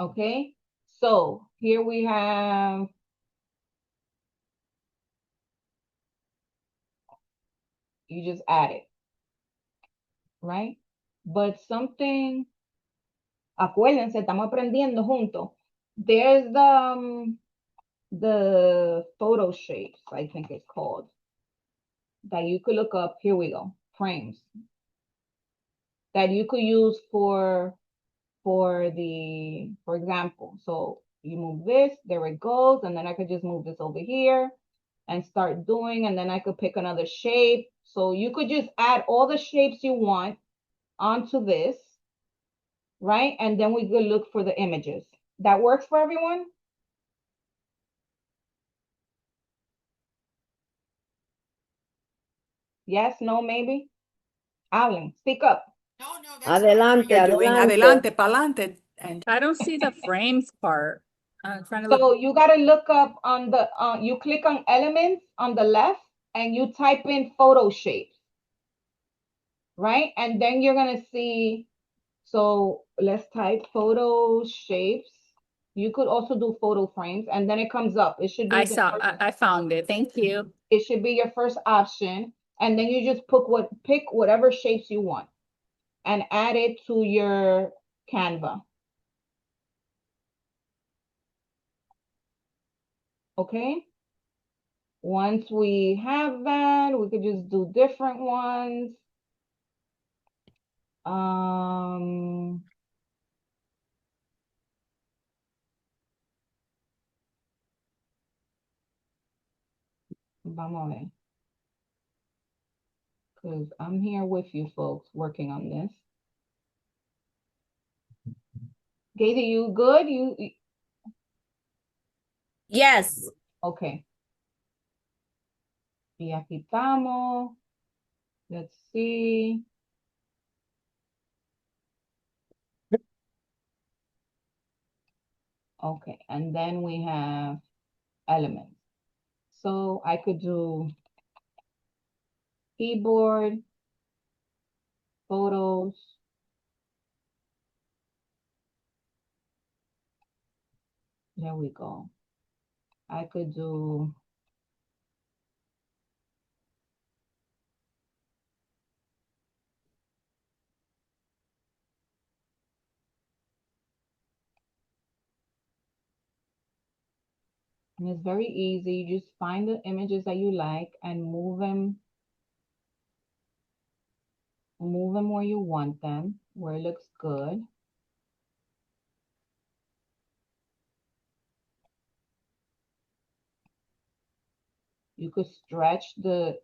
Okay, so here we have, you just add it, right? But something, acuérdense, estamos aprendiendo juntos. There's the photo shapes, I think it's called, that you could look up. Here we go, frames that you could use for example. So you move this, there it goes, and then I could just move this over here and start doing, and then I could pick another shape. So you could just add all the shapes you want onto this, right? And then we could look for the images. That works for everyone? Yes, no, maybe? Hablen, speak up. Adelante, You're doing adelante. adelante, pa'lante. And I don't see the frames part. I'm trying to look. So you got to look up on the, you click on elements on the left and you type in photo shapes, right? And then you're going to see, so let's type photo shapes. You could also do photo frames and then it comes up. It should be I found it. Thank you. it should be your first option. And then you just pick whatever shapes you want and add it to your Canva. Okay. Once we have that, we could just do different ones. Vamos a ver. Because I'm here with you folks working on this. Gaty, you good? Yes. Okay. Y aquí estamos. Let's see. Okay, and then we have elements. So I could do keyboard, photos. There we go. I could do And it's very easy. You just find the images that you like and move them where you want them, where it looks good. You could stretch the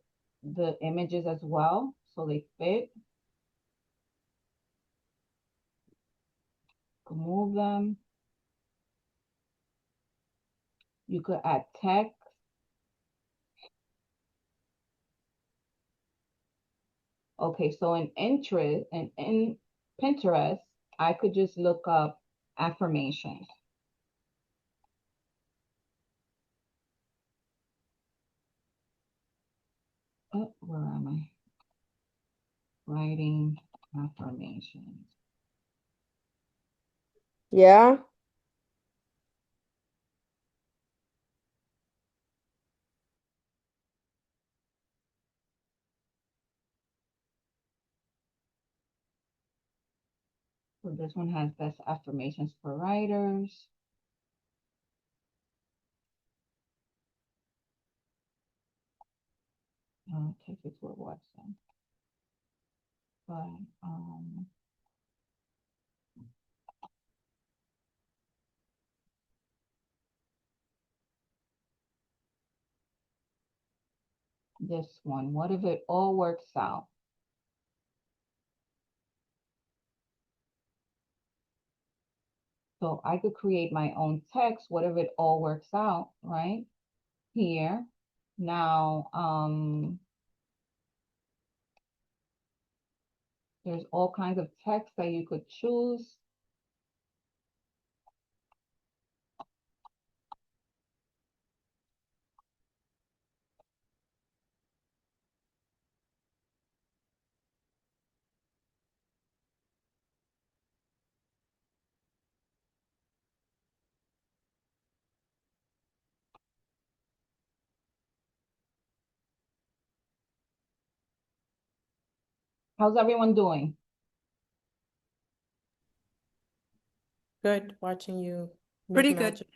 images as well so they fit. You can move them. You could add text. Okay, so in Pinterest, I could just look up affirmations. Oh, where am I? Writing affirmations. Yeah. So this one has best affirmations for writers. Take it to a website. But this one, what if it all works out? So I could create my own text, what if it all works out, right? Here. Now, there's all kinds of text that you could choose. How's everyone doing? Good watching you make Pretty good. magic.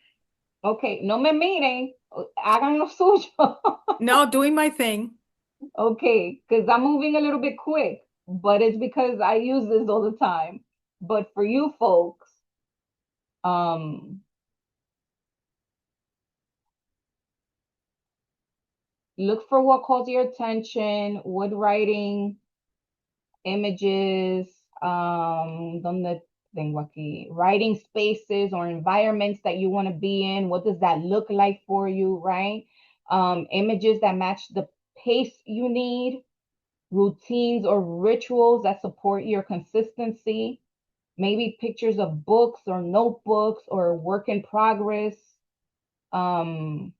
Okay, no me miren, hagan lo suyo. No, doing my thing. Okay, because I'm moving a little bit quick, but it's because I use this all the time. But for you folks, um, look for what calls your attention, wood writing, images, donde tengo aquí, writing spaces or environments that you want to be in. What does that look like for you, right? Images that match the pace you need, routines or rituals that support your consistency, maybe pictures of books or notebooks or work in progress. Um,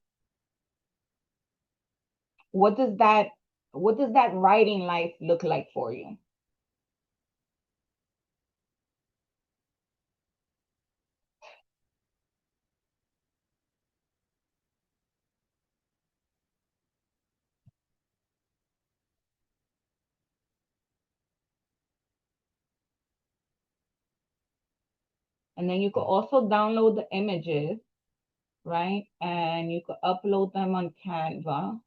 what does that writing life look like for you? And then you could also download the images, right? And you could upload them on Canva.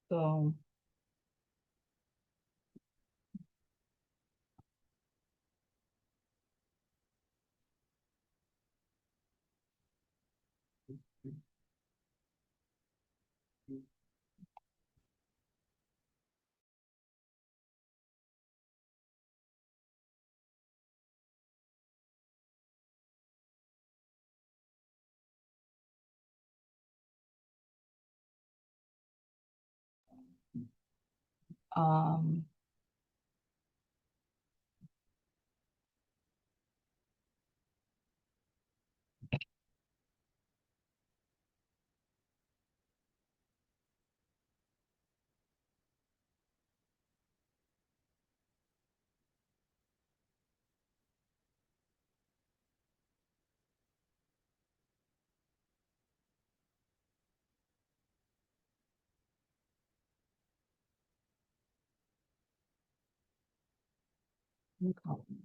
So um, Okay.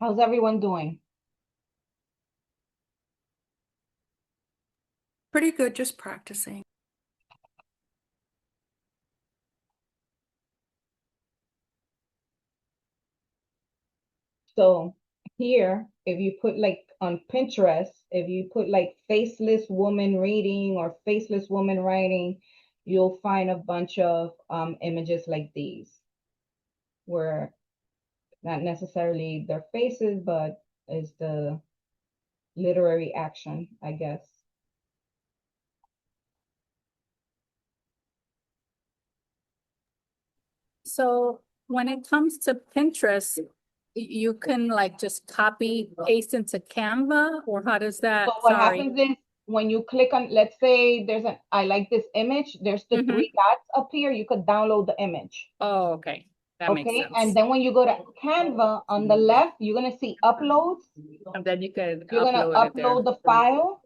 How's everyone doing? Pretty good, just practicing. So here, if you put like on Pinterest, if you put like faceless woman reading or faceless woman writing, you'll find a bunch of images like these, where not necessarily their faces, but is the literary action, I guess. So when it comes to Pinterest, you can like just copy, paste into Canva, or how does that? So what Sorry. happens is when you click on, let's say there's an, I like this image, there's the Mhm. three dots up here, you could download the image. Oh, okay. That makes Okay, sense. and then when you go to Canva on the left, you're gonna see uploads. And then you could You're gonna upload it there. upload the file,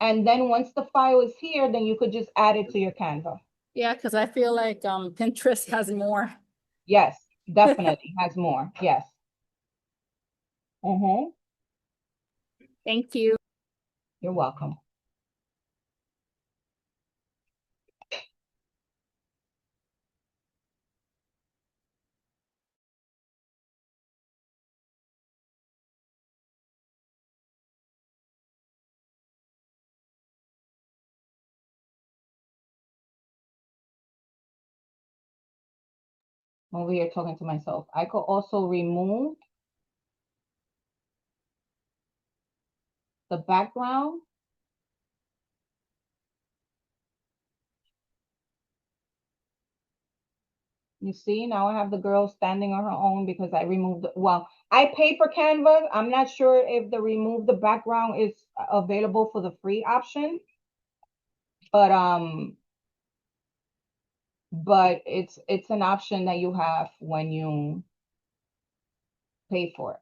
and then once the file is here, then you could just add it to your Canva. Yeah, because I feel like Pinterest has more. Yes, definitely has more. Yes. Mm-hmm. Thank you. You're welcome. I'm over here talking to myself. I could also remove the background. You see, now I have the girl standing on her own because I removed the, well, I pay for Canva. I'm not sure if the remove the background is available for the free option, but it's an option that you have when you pay for it.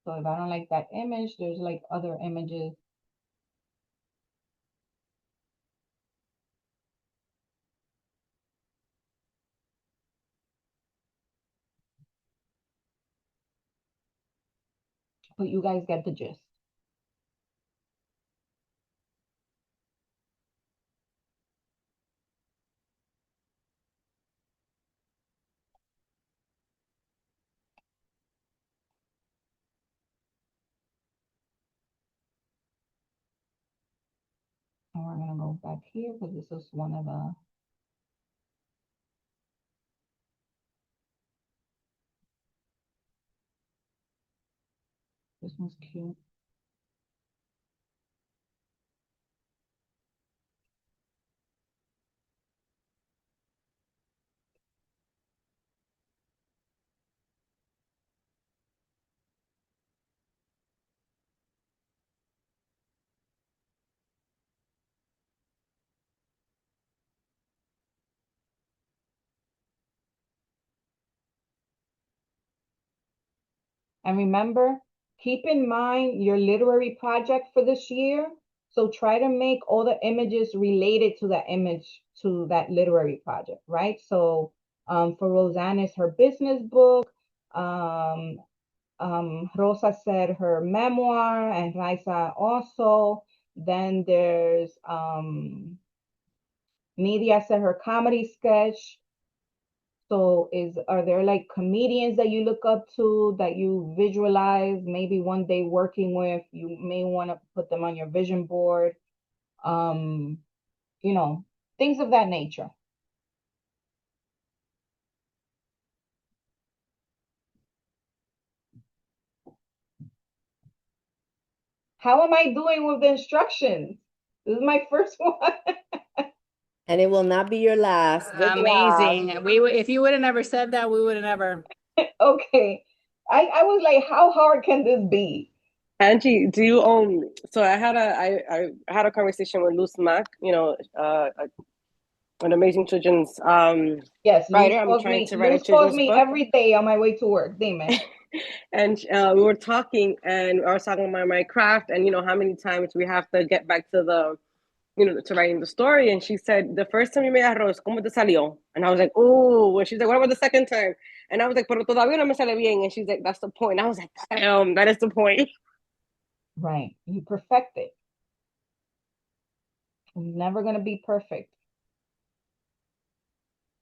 So if I don't like that image, there's like other images. But you guys get the gist. And we're gonna go back here because this is one of the, this one's cute. And remember, keep in mind your literary project for this year. So try to make all the images related to that image, to that literary project, right? So for Roseanne, it's her business book. Um, Rosa said her memoir, and Raisa also. Then there's Nidia said her comedy sketch. So are there like comedians that you look up to that you visualize maybe one day working with? You may want to put them on your vision board. Um, you know, things of that nature. How am I doing with the instructions? This is my first one. And it will not be your last. Good job. Amazing. If you would have never said that, we would have never. Okay. I was like, how hard can this be? Angie, do you so I had a conversation with Luz Mack, an amazing children's Yes, writer. I'm trying to write a Luz calls children's me book. every day on my way to work. Dime. And we were talking, and I was talking about my craft, and how many times we have to get back to to writing the story. And she said, the first time you made arroz, ¿cómo te salió? And I was like, oh. And she's like, what about the second time? And I was like, pero todavía no me sale bien. And she's like, that's the point. And I was like, damn, that is the point. Right. You perfect it. It's never going to be perfect.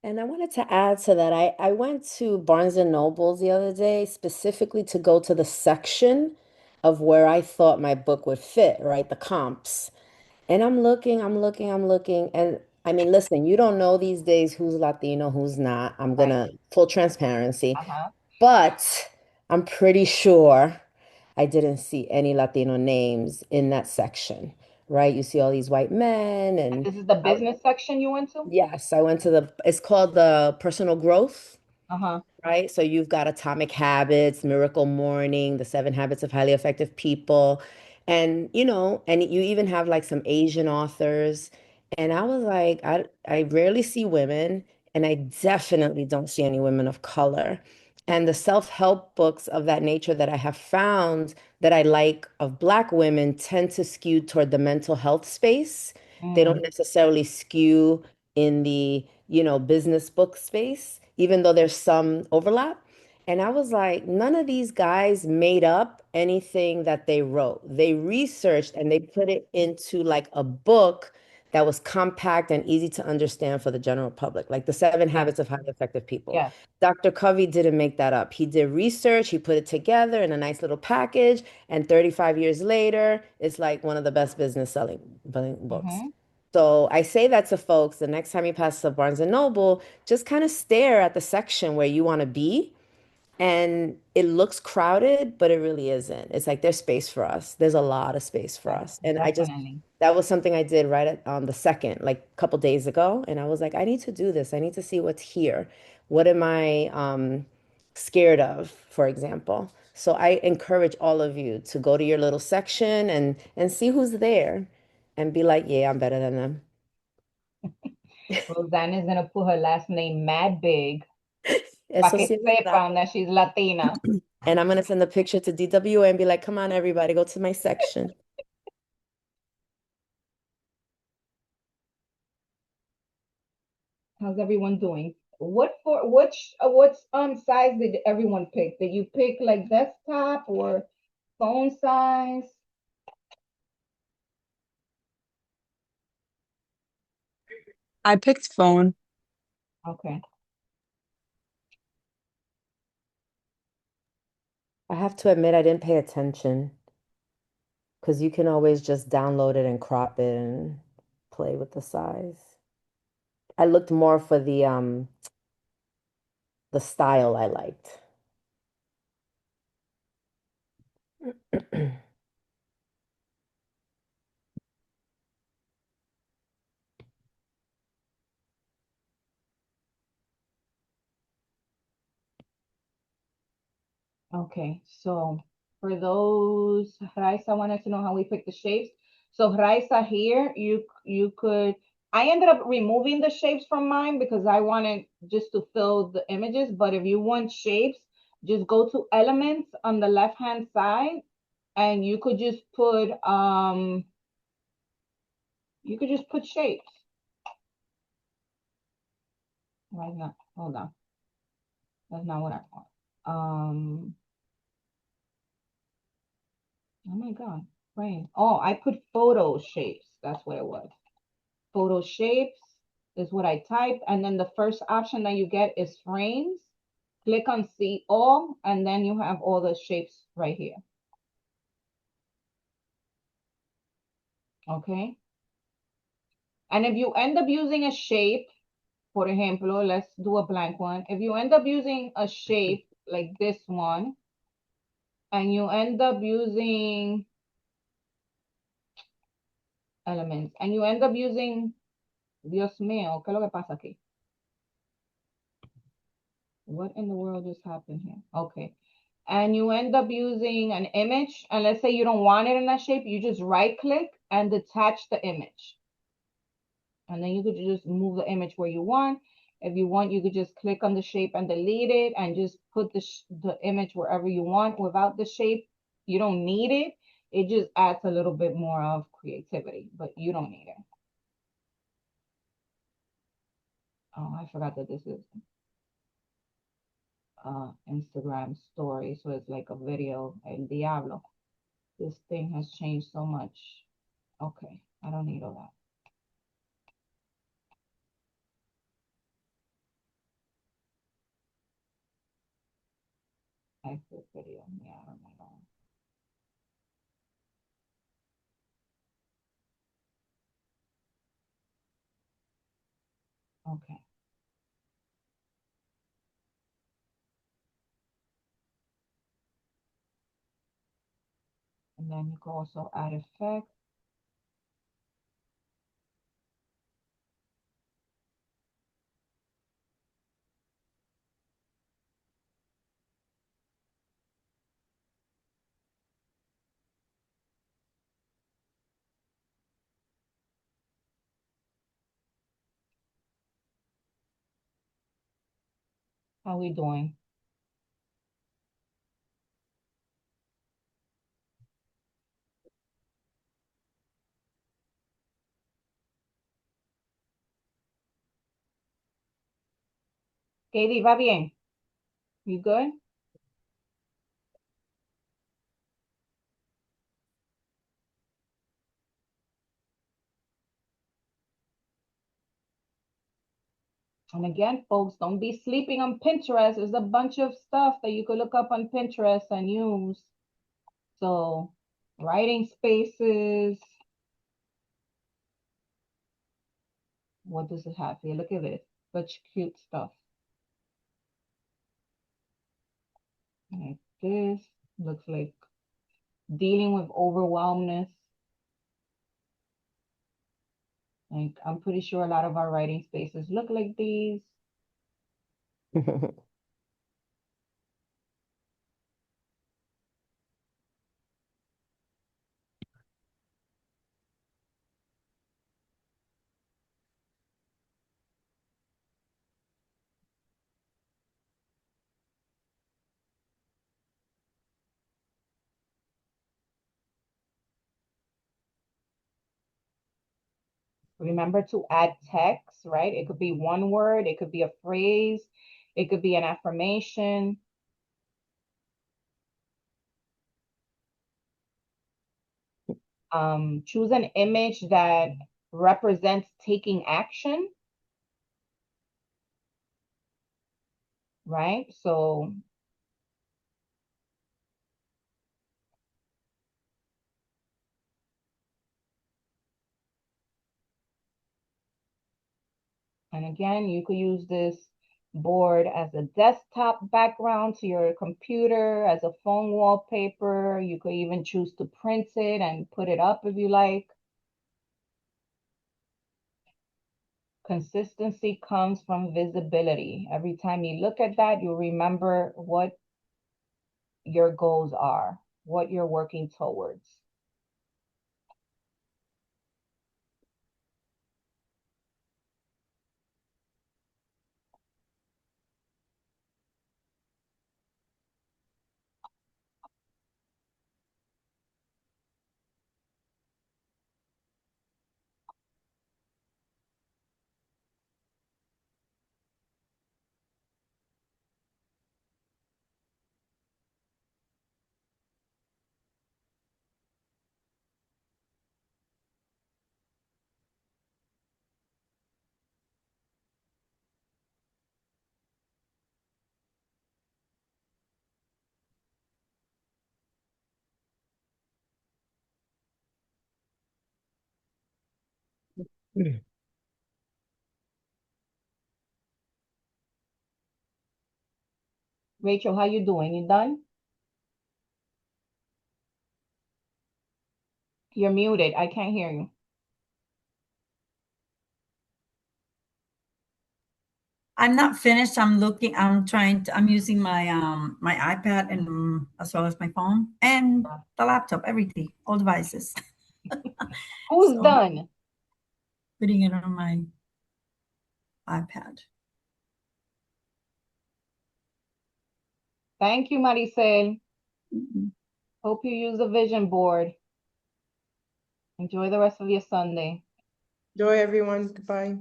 And I wanted to add to that. I went to Barnes and Nobles the other day specifically to go to the section of where I thought my book would fit, right? The comps. And I'm looking, I'm looking, I'm looking. And I mean, listen, you don't know these days who's Latino, who's not. I'm gonna full transparency. But I'm pretty sure I didn't see any Latino names in that section, right? You see all these white men And this is the business section you went to? yes, I went to it's called the personal growth, Uh-huh. right? So you've got Atomic Habits, Miracle Morning, The 7 Habits of Highly Effective People. And, and you even have like some Asian authors. And I was like, I rarely see women, and I definitely don't see any women of color. And the self-help books of that nature that I have found that I like of Black women tend to skew toward the mental health space. They don't necessarily skew in the, business book space, even though there's some overlap. And I was like, none of these guys made up anything that they wrote. They researched and they put it into like a book that was compact and easy to understand for the general public, like the 7 Habits of Highly Effective People. Yes. Dr. Covey didn't make that up. He did research, he put it together in a nice little package, and 35 years later, it's like one of the best business selling books. So I say that to folks, the next time you pass the Barnes and Noble, just kind of stare at the section where you want to be. And it looks crowded, but it really isn't. It's like there's space for us. There's a lot of space for us. And Definitely. that was something I did right on the second, like a couple days ago. And I was like, I need to do this. I need to see what's here. What am I scared of, for example? So I encourage all of you to go to your little section and see who's there and be like, yeah, I'm better than them. Roseanne is gonna put her last name mad big para Eso que sí es verdad. sepan that she's Latina. And I'm gonna send the picture to DWA and be like, come on, everybody, go to my section. How's everyone doing? What size did everyone pick? Did you pick like desktop or phone size? I picked phone. Okay. I have to admit, I didn't pay attention because you can always just download it and crop it and play with the size. I looked more for the style I liked. Okay, so for those, Raisa wanted to know how we pick the shapes. So Raisa here, you could, I ended up removing the shapes from mine because I wanted just to fill the images, but if you want shapes, just go to elements on the left-hand side and you could just put You could just put shapes. Right now, hold on. That's not what I want. Oh my God, brain. Oh, I put photo shapes. That's what it was. Photo shapes is what I typed. And then the first option that you get is frames. Click on see all, and then you have all the shapes right here. Okay. And if you end up using a shape, por ejemplo, let's do a blank one. If you end up using a shape like this one, and you end up using elements, and you end up using, Dios mío, ¿qué es lo que pasa aquí? What in the world just happened here? Okay. And you end up using an image, and let's say you don't want it in that shape, you just right click and detach the image. And then you could just move the image where you want. If you want, you could just click on the shape and delete it and just put the image wherever you want without the shape. You don't need it. It just adds a little bit more of creativity, but you don't need it. Oh, I forgot that this is Instagram story. So it's like a video, El Diablo. This thing has changed so much. Okay, I don't need all that. I put video. Yeah, I don't need all that. Okay. And then you can also add effects. How we doing? Katie, va bien? You good? And again, folks, don't be sleeping on Pinterest. There's a bunch of stuff that you could look up on Pinterest and use. So, writing spaces. What does it have here? Look at this. Such cute stuff. Like this. Looks like dealing with overwhelmness. Like, I'm pretty sure a lot of our writing spaces look like these. Remember to add text, right? It could be one word, it could be a phrase, it could be an affirmation. Choose an image that represents taking action, right? So and again, you could use this board as a desktop background to your computer, as a phone wallpaper. You could even choose to print it and put it up if you like. Consistency comes from visibility. Every time you look at that, you remember what your goals are, what you're working towards. Rachel, how you doing? You done? You're muted. I can't hear you. I'm not finished. I'm using my iPad and as well as my phone and the laptop, everything, all devices. Who's So done? putting it on my iPad. Thank you, Maricel. Mhm. Hope you use the vision board. Enjoy the rest of your Sunday. Enjoy, everyone. Goodbye.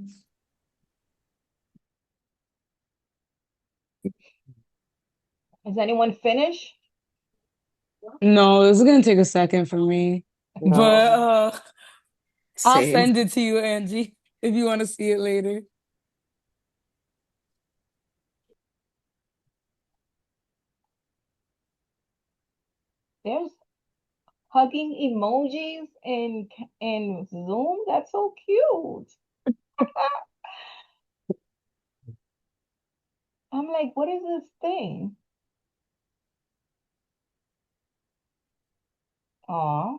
Is anyone finished? No, this is gonna take a second for me. But No. I'll Same. send it to you, Angie, if you want to see it later. There's hugging emojis in Zoom. That's so cute. I'm like, what is this thing? Aw.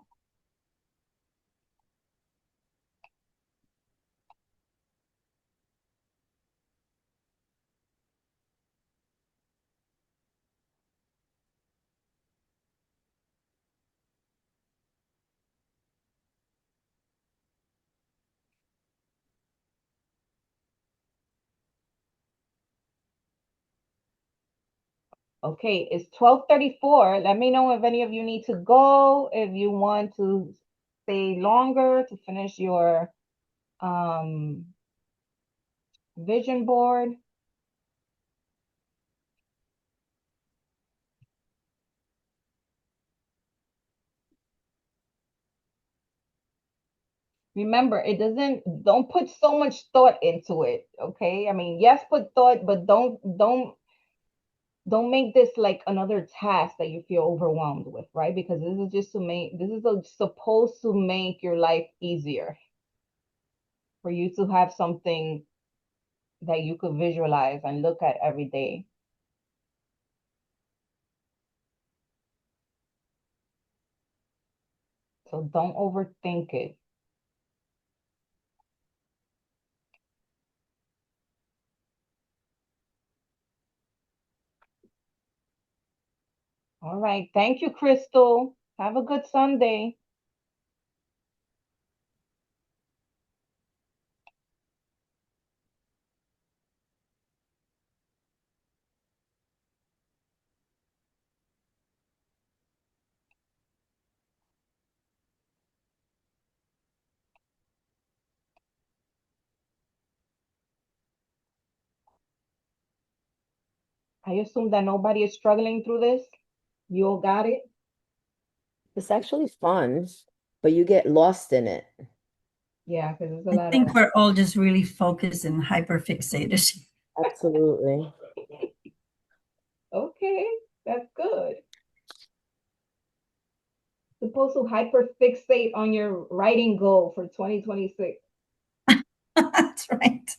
Okay, it's 12:34. Let me know if any of you need to go, if you want to stay longer to finish your vision board. Remember, don't put so much thought into it, okay? I mean, yes, put thought, but don't make this like another task that you feel overwhelmed with, right? Because this is supposed to make your life easier for you to have something that you could visualize and look at every day. So don't overthink it. All right. Thank you, Crystal. Have a good Sunday. I assume that nobody is struggling through this. You all got it? It's actually fun, but you get lost in it. Yeah, because there's a I lot think of we're all just really focused and hyper fixated. Absolutely. okay, that's good. Supposed to hyper fixate on your writing goal for 2026. That's right.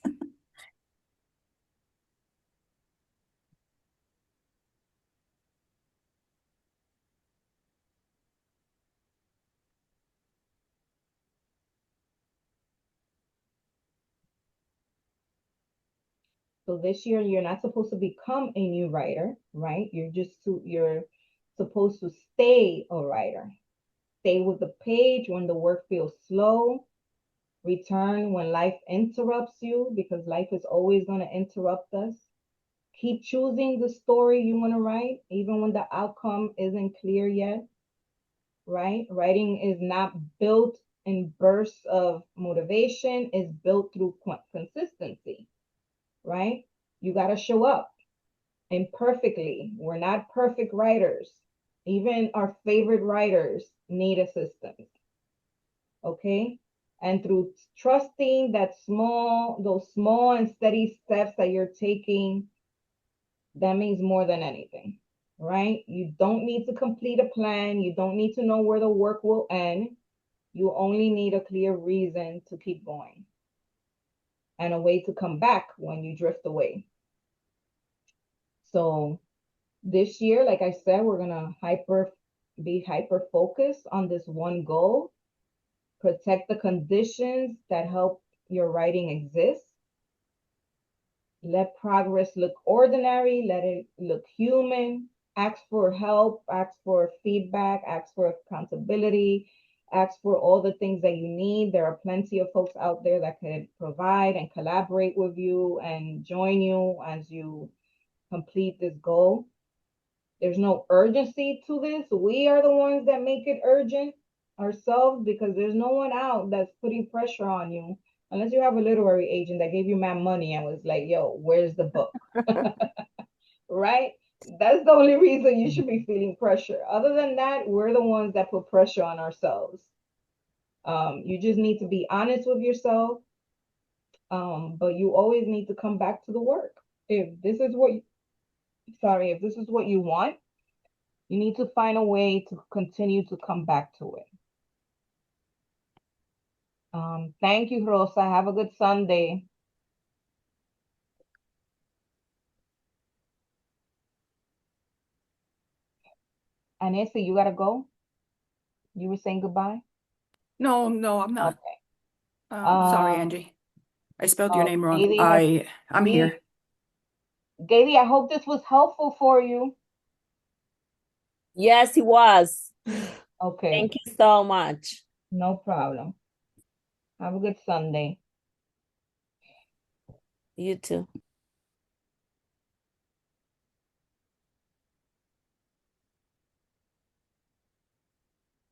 So this year you're not supposed to become a new writer, right? You're supposed to stay a writer. Stay with the page when the work feels slow. Return when life interrupts you, because life is always going to interrupt us. Keep choosing the story you want to write, even when the outcome isn't clear yet, right? Writing is not built in bursts of motivation, it's built through consistency, right? You got to show up imperfectly. We're not perfect writers. Even our favorite writers need assistance, okay? And through trusting those small and steady steps that you're taking, that means more than anything, right? You don't need to complete a plan. You don't need to know where the work will end. You only need a clear reason to keep going. and a way to come back when you drift away. So this year, like I said, we're gonna be hyper focused on this one goal, protect the conditions that help your writing exist. Let progress look ordinary, let it look human. Ask for help, ask for feedback, ask for accountability, ask for all the things that you need. There are plenty of folks out there that could provide and collaborate with you and join you as you complete this goal. There's no urgency to this. We are the ones that make it urgent ourselves because there's no one out that's putting pressure on you unless you have a literary agent that gave you mad money and was like, yo, where's the book? Right? That's the only reason you should be feeling pressure. Other than that, we're the ones that put pressure on ourselves. You just need to be honest with yourself, but you always need to come back to the work. If this is what if this is what you want, you need to find a way to continue to come back to it. Thank you, Rosa. Have a good Sunday. Anessa, you gotta go. You were saying goodbye? No, I'm not. Okay. Sorry, Angie. I spelled your name wrong. Gaily, I'm here. Gaily, I hope this was helpful for you. Yes, it was. Okay. Thank you so much. No problem. Have a good Sunday. You too.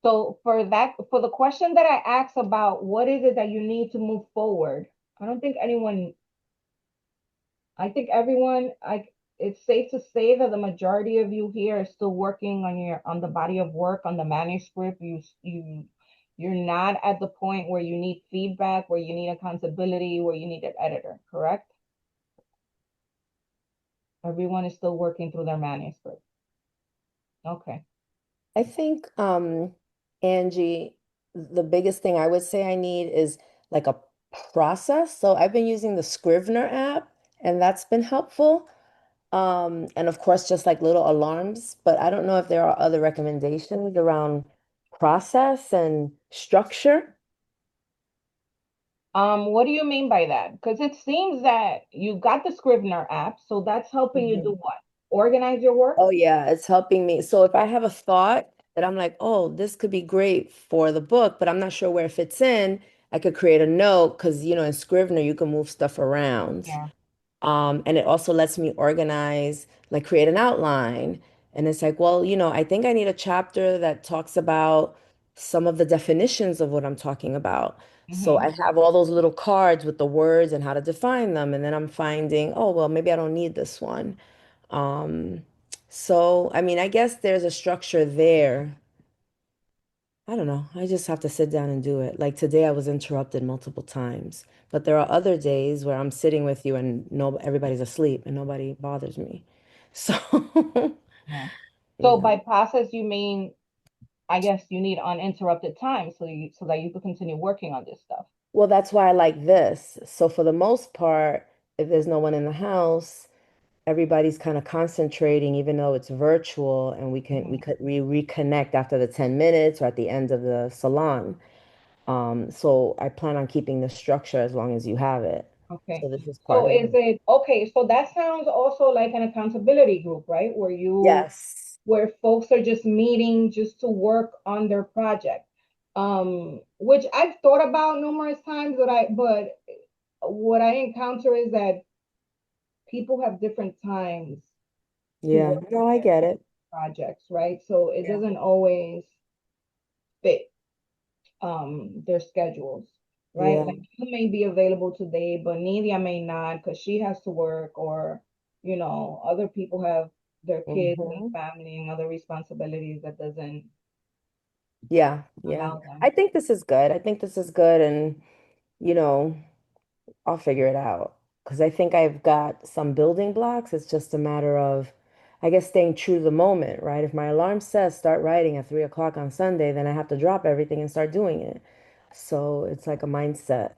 So for the question that I asked about what is it that you need to move forward, I don't think anyone, I think everyone, it's safe to say that the majority of you here are still working on the body of work, on the manuscript. You're not at the point where you need feedback, where you need accountability, where you need an editor, correct? Everyone is still working through their manuscript. Okay. I think, Angie, the biggest thing I would say I need is like a process. So I've been using the Scrivener app, and that's been helpful. And of course, just like little alarms, but I don't know if there are other recommendations around process and structure. What do you mean by that? Because it seems that you got the Scrivener app, so that's helping you do what? Organize your work? Oh yeah, it's helping me. So if I have a thought that I'm like, oh, this could be great for the book, but I'm not sure where it fits in, I could create a note because in Scrivener you can move stuff around. Yeah. And it also lets me organize, like create an outline. And it's like, well, I think I need a chapter that talks about some of the definitions of what I'm talking about. So I have all those little cards with the words and how to define them. And then I'm finding, oh, well, maybe I don't need this one. Um, so, I mean, I guess there's a structure there. I don't know. I just have to sit down and do it. Like today, I was interrupted multiple times, but there are other days where I'm sitting with you and everybody's asleep and nobody bothers me. So, Yeah. So yeah. by process, you mean, I guess you need uninterrupted time so that you can continue working on this stuff. Well, that's why I like this. So for the most part, if there's no one in the house, everybody's kind of concentrating, even though it's virtual, and we reconnect after the 10 minutes or at the end of the salon. So I plan on keeping the structure as long as you have it. Okay. So this is part So of is it. it okay? So that sounds also like an accountability group, right? Yes. Where folks are just meeting just to work on their project. Which I've thought about numerous times, but what I encounter is that people have different times to Yeah. work on No, I their get it. projects, right? So it Yeah. doesn't always fit their schedules, right? Yeah. Like you may be available today, but Nidia may not because she has to work, or other people have their kids and Hmm. family and other responsibilities that doesn't Yeah. Yeah. allow them. I think this is good. I think this is good. And, you know, I'll figure it out because I think I've got some building blocks. It's just a matter of, I guess, staying true to the moment, right? If my alarm says start writing at 3 o'clock on Sunday, then I have to drop everything and start doing it. So it's like a mindset.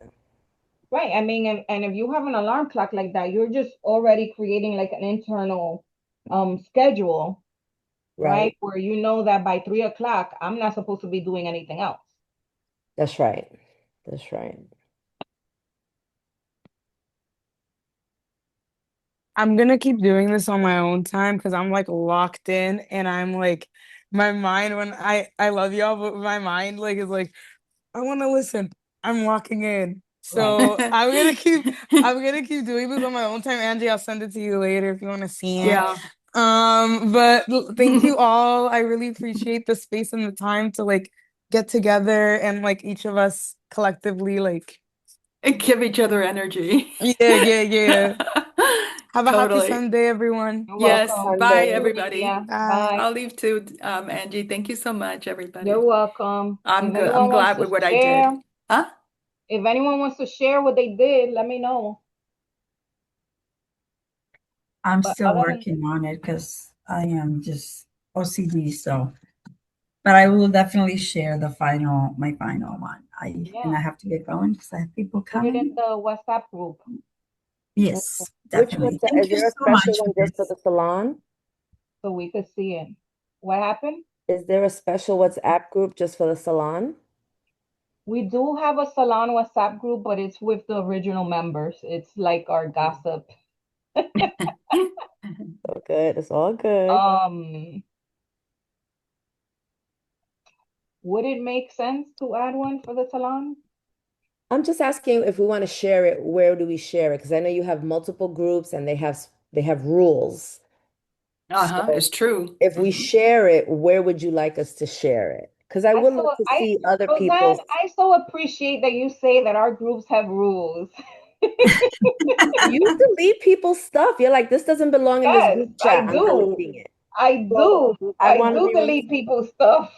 Right. I mean, and if you have an alarm clock like that, you're just already creating like an internal schedule, right? Right. Where you know that by 3 o'clock, I'm not supposed to be doing anything else. That's right. That's right. I'm gonna keep doing this on my own time because I'm like locked in and I'm like my mind when I love y'all, but my mind like is like I want to listen. I'm locking in. Right. So I'm gonna keep doing this on my own time. Angie, I'll send it to you later if you want to see it. Yeah. Thank you all. I really appreciate the space and the time to like get together and like each of us collectively like And give each other energy. yeah. Have a happy Totally. Sunday, everyone. You're Yes. welcome. Bye, Sunday. everybody. Yeah. Bye. Bye. I'll leave too, Angie. Thank you so much, You're everybody. welcome. I'm If good. I'm anyone wants glad to with what I share, did. Huh? if anyone wants to share what they did, let me know. I'm But still other than working on it because I am just OCD, so but I will definitely share my final one. And yeah, I have to get going because I have people put it in coming. the WhatsApp group. Yes, Which one's definitely. that? Thank Is you there a so special much for one just for this. the salon? So we could see it. What happened? Is there a special WhatsApp group just for the salon? We do have a salon WhatsApp group, but it's with the original members. It's like our gossip. So good. It's all good. Um, would it make sense to add one for the salon? I'm just asking if we want to share it, where do we share it? Because I know you have multiple groups and they have rules. Uh-huh. So It's true. if we Mhm. share it, where would you like us to share it? Because I would love to see other Roseanne, people's. I so appreciate that you say that our groups have rules. You delete people's stuff. You're like, this doesn't belong in this Yes, group chat. I'm deleting it. So I I want to do be delete people's stuff.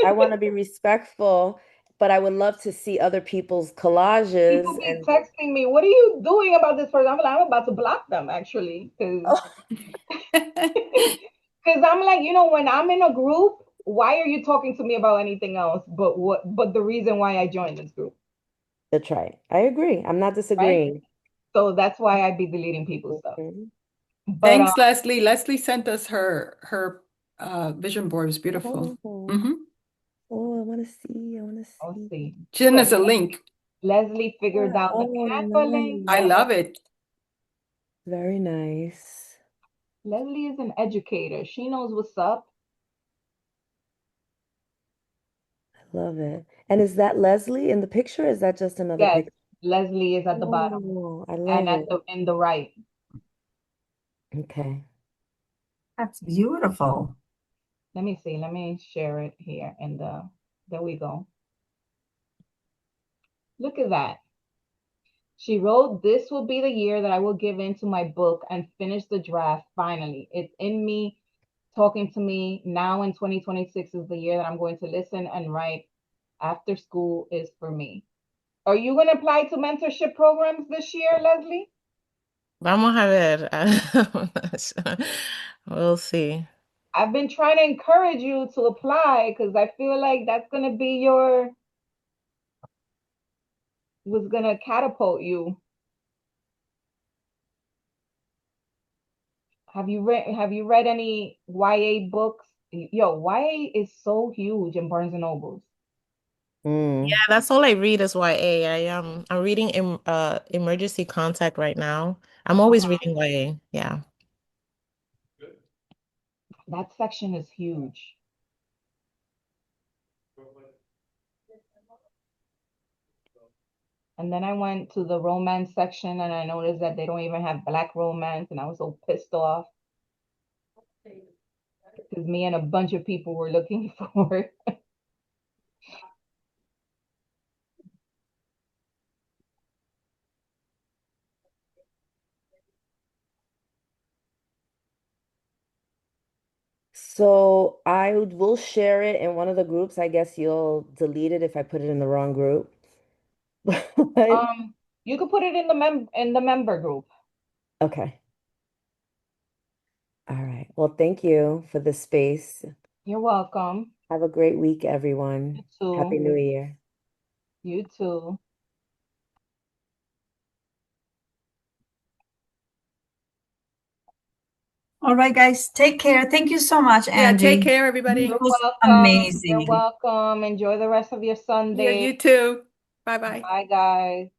I want to be respectful, but I would love to see other people's People collages be and texting me, what are you doing about this person? I'm about to block them actually, because oh, I'm like, when I'm in a group, why are you talking to me about anything else but the reason why I joined this group, that's right. I agree. I'm not right? disagreeing. So that's why I'd be deleting people's stuff. Mhm. But Thanks, Leslie. Leslie sent us her vision board. It was beautiful. Oh, Hmm. oh, I want to see. I want to I'll see. see. She sent Look, us a link. Leslie figured out the Oh, Canva link. I nice. Yes. love it. Very nice. Leslie is an educator. She knows what's up. I love it. And is that Leslie in the picture? Or is that just another Yes, picture? Leslie is at the bottom Oh, I and love at it. the in the right. Okay. That's beautiful. Let me see. Let me share it here. There we go. Look at that. She wrote, "This will be the year that I will give in to my book and finish the draft finally. It's in me, talking to me. Now in 2026 is the year that I'm going to listen and write. After school is for me." Are you going to apply to mentorship programs this year, Leslie? Vamos a ver. I'm not sure. We'll see. I've been trying to encourage you to apply because I feel like that's going to be was going to catapult you. Have you read any YA books? Yo, YA is so huge in Barnes and Nobles. Yeah, Mm. that's all I read is YA. I'm reading Emergency Contact right now. I'm always reading YA. Yeah. That section is huge. And then I went to the romance section and I noticed that they don't even have black romance, and I was so pissed off because me and a bunch of people were looking for it. So I will share it in one of the groups. I guess you'll delete it if I put it in the wrong group. But You could put it in the member group. okay. All right. Well, thank you for the space. You're welcome. Have a great week, You everyone. Happy too. New Year. You too. All right, guys, take care. Thank you so much, Yeah, take Angie. care, everybody. It You're was welcome. You're amazing. welcome. Enjoy the rest of your Yeah, Sunday. you too. Bye-bye. Bye, guys.